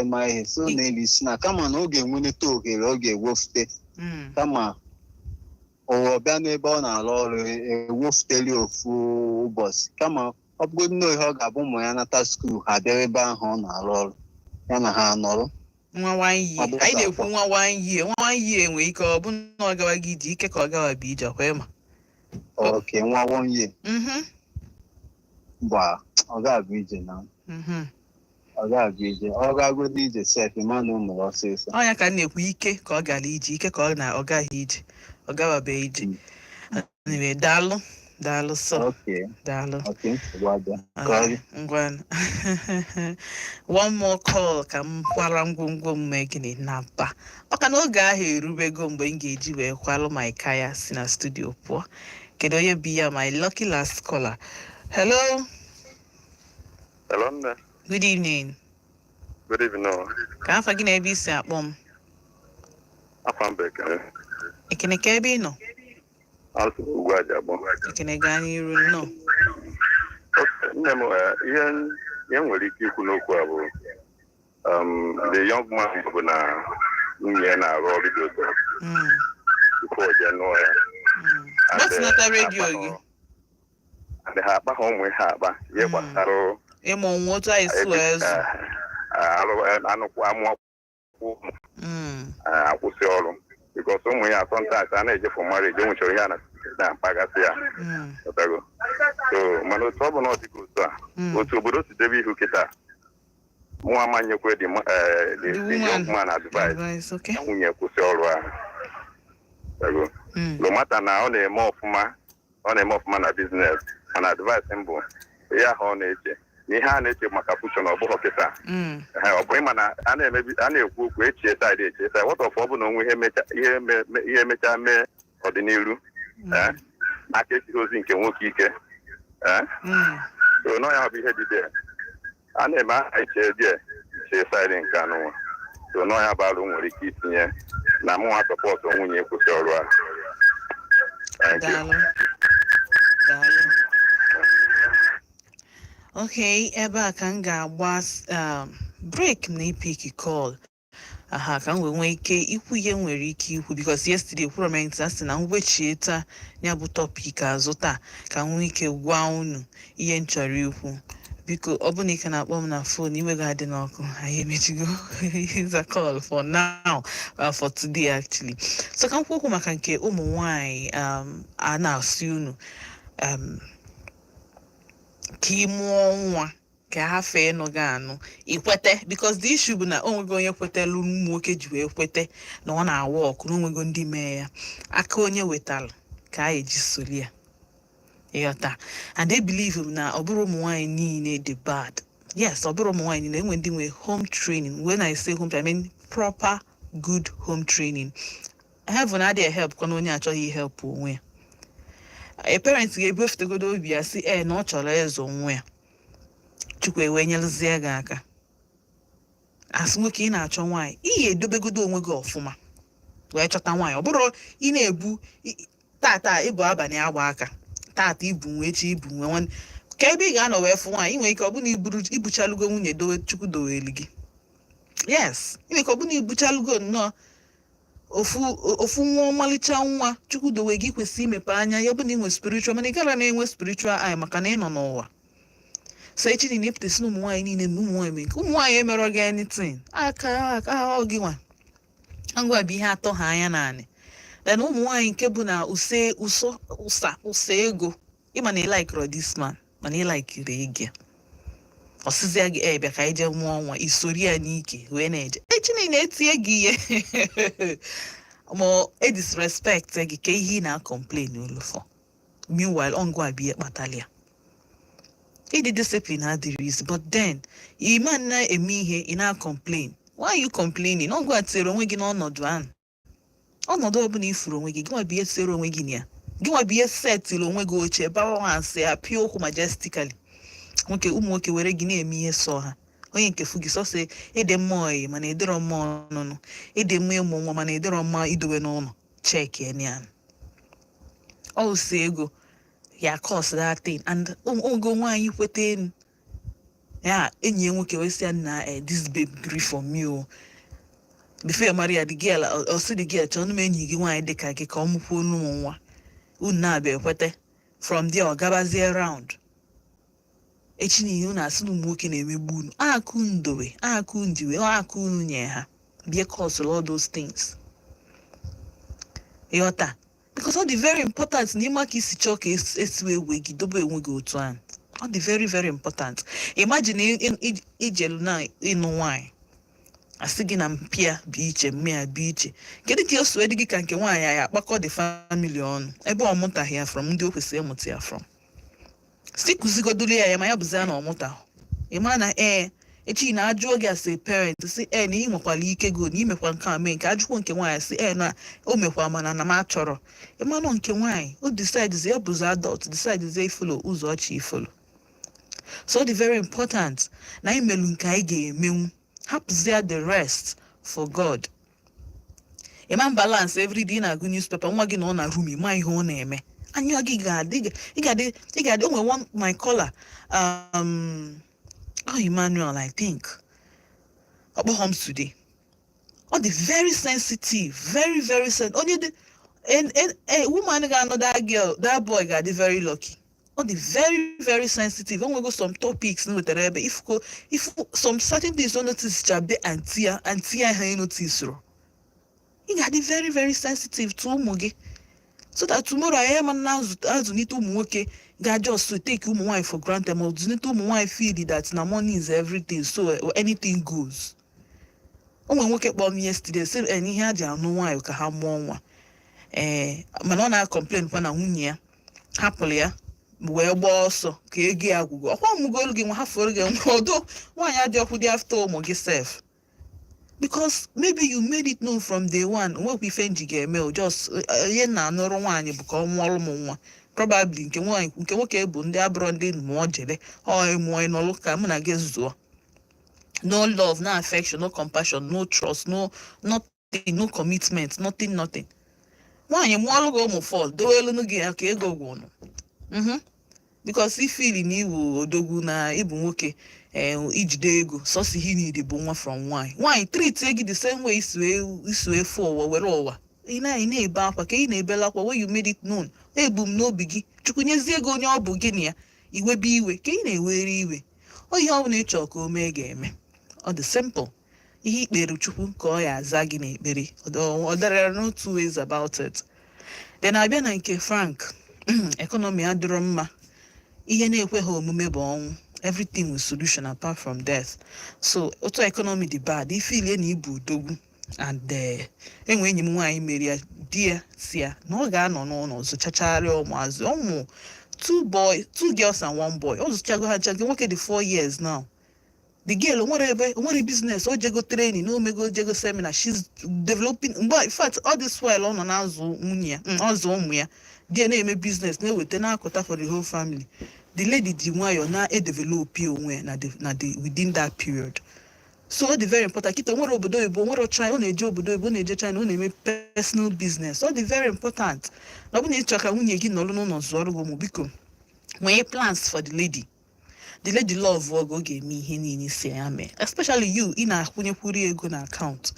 mara ihe so na-elisi na kama na ọ ga-enwelite ohere ọ ga-ewefute kama ụwa bịa n'ebe ọ na-arụ ọrụ ewefuteli ofu ụbọchị kama ọ bụgodị na ihe ọ ga-abụ ụmụ ya nata skuul ha bịara ebe ahụ ọ na-arụ ọrụ ya na ha nọrọ nwa 1 year anyị na-ekwu nwa 1 year nwere ike ọ bụ na ọ gawa gị ije ike ka ọ gawa bụ ije kwa ịma oke nwa 1 year gba ọ ga-abụ ije na ọ ga-abụ ije ọ ga-agodi ije sef ịma na ụmụ ọsịsọ ọ ya ka m na-ekwu ike ka ọ gara ije ike ka ọ gaghị ije ọ gawabeghị ije daalụ sọ daalụ ngwa one more call ka m kwara ngwongwo m mee gịnị na mba maka na oge ahụ erubego mgbe m ga-eji wee kwalụ ma ika ya si na studio pụọ kedu onye bi ya my lucky last caller hello nne. Good evening. Good evening. Ka afa gị na ebe isi akpọ m? Afa m Bekene. Ekene ka ebe ị nọ? Asụ ugwu aja bụ. Ekene gaa n'iru nnọọ. Nne m ihe nwere ike ikwu n'okwu a bụ the young man bụ na nwunye na-arụ ọrụ dị otu before je nụọ ya. Gbatịnata redio gị. Ndị ha akpa ha ụmụ ihe akpa ihe gbasara ịmụ nwa otu anyị sụọ ezu akwụsị ọrụ bikos ụmụ ya asọntansị a na-ejefu marriage enwechara ihe na mpagasị ya so mana otu ọ bụ na ọ dịka otu a otu obodo si debe ihu kịta nwa amanyekwe the young man advice nwunye kwụsị ọrụ ahụ no mata na ọ na-eme ọfụma na biznes mana advice mbụ ihe ahụ ọ na-eche na ihe a na-eche maka future na ọ bụghị kịta ọ bụ ịma na a na-ekwu okwu echie side echie side what of ọ bụ na onwe ihe emechaa mee ọdịnihu n'aka esighị ozi nke nwoke ike so nọ ya bụ ihe dịde a na-eme aha iche chie side nke anụnwa so nọ ya bụ alụ nwere ike itinye na mụnwa sọpọtụ nwunye kwụsị ọrụ a. Okay, ebe a ka m ga-agba break na ipik call aha ka m nwee ike ikwu ihe nwere ike ikwu because yesterday kwuru m asị na ngwechie taa ya bụ topic azụ taa ka m nwee ike gwa unu ihe m chọrọ ikwu. Biko ọ bụ na ike na-akpọ m na phone iwe ga-adị n'ọkụ anyị emechigo is a call for now for today actually. So ka m kwukwu maka nke ụmụ nwanyị a na-asị unu ka ị mụọ nwa ka ha fee nọ gị anụ ikwete because the issue bụ na onwego onye kwetelu ụmụ nwoke ji wee kwete na ọ na-awa ọkụ na onwego ndị mee ya aka onye wetalụ ka a eji soli ya ịghọta. And they believe na ọ bụrụ ụmụ nwaanyị niile dị bad. Yes, ọ bụrụ ụmụ nwaanyị niile enwe ndị nwe home training. When I say home training, I mean proper good home training. Heaven adịghị help kwa na onye achọghị help onwe ya. A parent ga-ebufetegodo obi ya si na ọ chọrọ ịzụ nwa ya Chukwu ewe nyelụzie gị aka asị nwoke ị na-achọ nwaanyị ihe edobegodo onwe gị ọfụma wee chọta nwaanyị. Ọ bụrụ ị na-ebu tata ịbụ abalị agba aka tata ibu nwe echi ibu nwe nwanne ka ebe ị ga-anọ wee fụ nwaanyị nwere ike ọ bụ na ibuchalugo nwunye dowe Chukwu dowelu gị. Yes, nwere ike ọ bụ na ibuchalugo nnọọ ofu nwa ọmalịcha nwa Chukwu dowe gị kwesịrị imepe anya ya bụ na inwe spiritual mana ị gara na-enwe spiritual eye maka na ị nọ n'ụwa. So echi niile epụtasị na ụmụ nwaanyị niile ma ụmụ nwaanyị mee nke ụmụ nwaanyị emerọ gị anything aka ọ gị nwa ngwa bụ ihe atọ ha anya naanị. Then ụmụ nwaanyị nke bụ na ụsa ego ịma na ịlaikịrọ this man mana ịlaikịrị ego ọsịzịa gị bịa ka anyị jee mụọ nwa isori ya n'ike wee na-eje echi niile etinye gị ihe ma disrespect gị ka ihe ị na-complain olufọ. Meanwhile ngwa bụ ihe kpatara ya ịdị discipline adịrị isi but then ịma na-eme ihe ị na-complain. Why are you complaining? Ngwa tinyere onwe gị n'ọnọdụ ahụ. Ọnọdụ ọbụla ifuru onwe gị gịnwa bụ ihe tinyere onwe gị na ya gịnwa bụ ihe setịrị onwe gị oche bawansị apịa okwu majestically. Ụmụ nwoke were gị na-eme ihe sọ ha onye nke fu gị sọsị ịdị mma oyi mana ịdịrọ mma ọnụnụ ịdị mma ịmụ nwa mana ịdịrọ mma idowe n'ụlọ cheki enian ọsị ego ya cost that thing and ogo nwaanyị kweta enu ya enyi nwoke wee sị ya na this babe gree for me o before Maria the girl ọsị the girl chọọ m enyi gị nwaanyị dịka gị ka ọ mụkwuo n'ụmụ nwa unu na-abịa ekwete from there ọ gabazie round echi niile unu asị na ụmụ nwoke na-emegbu unu akụ ndowe akụ njiwe akụ unu nye ha because all those things ịghọta because ọ dị very important na ịma ka isi chọọ ka esiwe ewe gị dobe onwe gị otu ahụ. Ọ dị very very important. Imagine ijelu na ịnụ nwaanyị asị gị na mpịa bụ iche mmịa bụ iche kedu ka o so dị gị ka nke nwaanyị ya akpakọ the family ọnụ ebe ọ mụtaghị ya from ndị o kwesịrị ịmụta ya from si kụzigodolu ya ma ya bụzi na ọmụta ịma na echi na ajụ oge as a parent si na ị nwekwala ike go na imekwa nke a mee nke ajụkwa nke nwaanyị si na o mekwa mana na m achọrọ ịmanụ nke nwaanyị o decides ya bụzi adult decides ifolo ụzọ ọchị ifolo. So the very important na imelu nke anyị ga-emenwu hapụzia the rest for God. Ịma balance every day na-agụ newspaper nwa gị na ọ na room ịma ihe ọ na-eme anya gị ga-adị onwe one my caller Emmanuel I think ọkpọ homes today ọ dị very sensitive very very sensitive onye dị woman ga-anọ that girl that boy ga-adị very lucky. Ọ dị very very sensitive. O nwego some topics nwetara ebe if some certain things don't notice chabe antia ha notice ro ị ga-adị very very sensitive to ụmụ gị so that tomorrow I am na azụnite ụmụ nwoke ga just to take ụmụ nwaanyị for granted ma zụnite ụmụ nwaanyị feel that na money is everything so anything goes. O nwere nwoke kpọọ m yesterday say ihe ha ji anụ nwaanyị ka ha mụọ nwa mana ọ na-complain kwa na nwunye ya hapụrụ ya wee gbaa ọsọ ka ego ya gwụgo ọkwa ọmụgolu gị nwa hafụrụ gị nwa odo nwaanyị adị ọkwụ dị after ụmụ gị sef because maybe you made it known from day one nwekwa ife nji ga-eme o just ihe na-anụrụ nwaanyị bụ ka ọ mụọrụ m nwa probably nke nwoke bụ ndị abụrụ ndị mụọ jere ọ mụọ ịnọlụ ka mụ na gị zụọ no love no affection no compassion no trust no nothing no commitment nothing nwaanyị mụọrụ gị ụmụ fọl dowelunu gị ya ka ego gwụnụ because ifili na iwu odogwu na ịbụ nwoke ijide ego sọsi ihe niile bụ nwa from nwaanyị treat gị the same way isi wee fụ ụwa were ụwa ị na-ebe akwa ka ị na-ebela akwa when you made it known ebu m n'obi gị chukwu nyezie ego onye ọ bụ gị na ya iwebe iwe ka ị na-ewere iwe ihe ọ bụla ị chọrọ ka o mee ga-eme ọ dị simple ihe ikpere chukwu ka ọ ya aza gị n'ekpere ọ dara no two ways about it then abịa na nke Frank economy adịrọ mma ihe na-ekweghị omume bụ ọnwụ everything with solution apart from death so otu economy dị bad ifilie na ibu odogwu and enwe enyi m nwaanyị mere ya di ya si ya na ọ ga-anọ n'ụlọ zụchachara ụmụazụ ụmụ two girls and one boy ọ zụchago ha nchago nwoke dị 4 years now the girl onwere business o jego training na omego jego seminar she's developing mgbe in fact all this while ọ nọ na-azụ nwunye ya ọzụ ụmụ ya di na-eme business na-eweta na-akụta for the whole family the lady dị nwayọ na-edevelop onwe na the within that period so ọ dị very important kita nwere obodo oyibo nwere China ọ na-eje obodo oyibo na-eje China ọ na-eme personal business ọ dị very important na ọ bụ na ịchọ ka nwunye gị nọrọ n'ụlọ zụọrọ gị ụmụ biko nwee plans for the lady love ogo ga-eme ihe niile si ya mee especially you ị na-akwụnyekwuru ego na account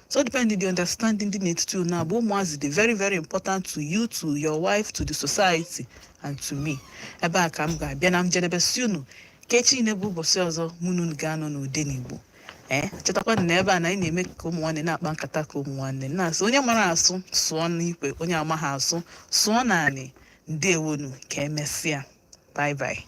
so depending the understanding dị n'etiti unu abụ ụmụazị dị very very important to you to your wife to the society and to me ebe a ka m ga-abịa na njedebe si unu ka echi na-ebu ụbọchị ọzọ mụ na unu ga-anọ n'Odenigbo chetakwa na ebe a na anyị na-eme ka ụmụ nwanne na-akpa nkata ka ụmụ nwanne na-asị onye mara asụ sụọ n'ikwe onye amaghị asụ sụọ naanị ndewonu ka emesịa bye bye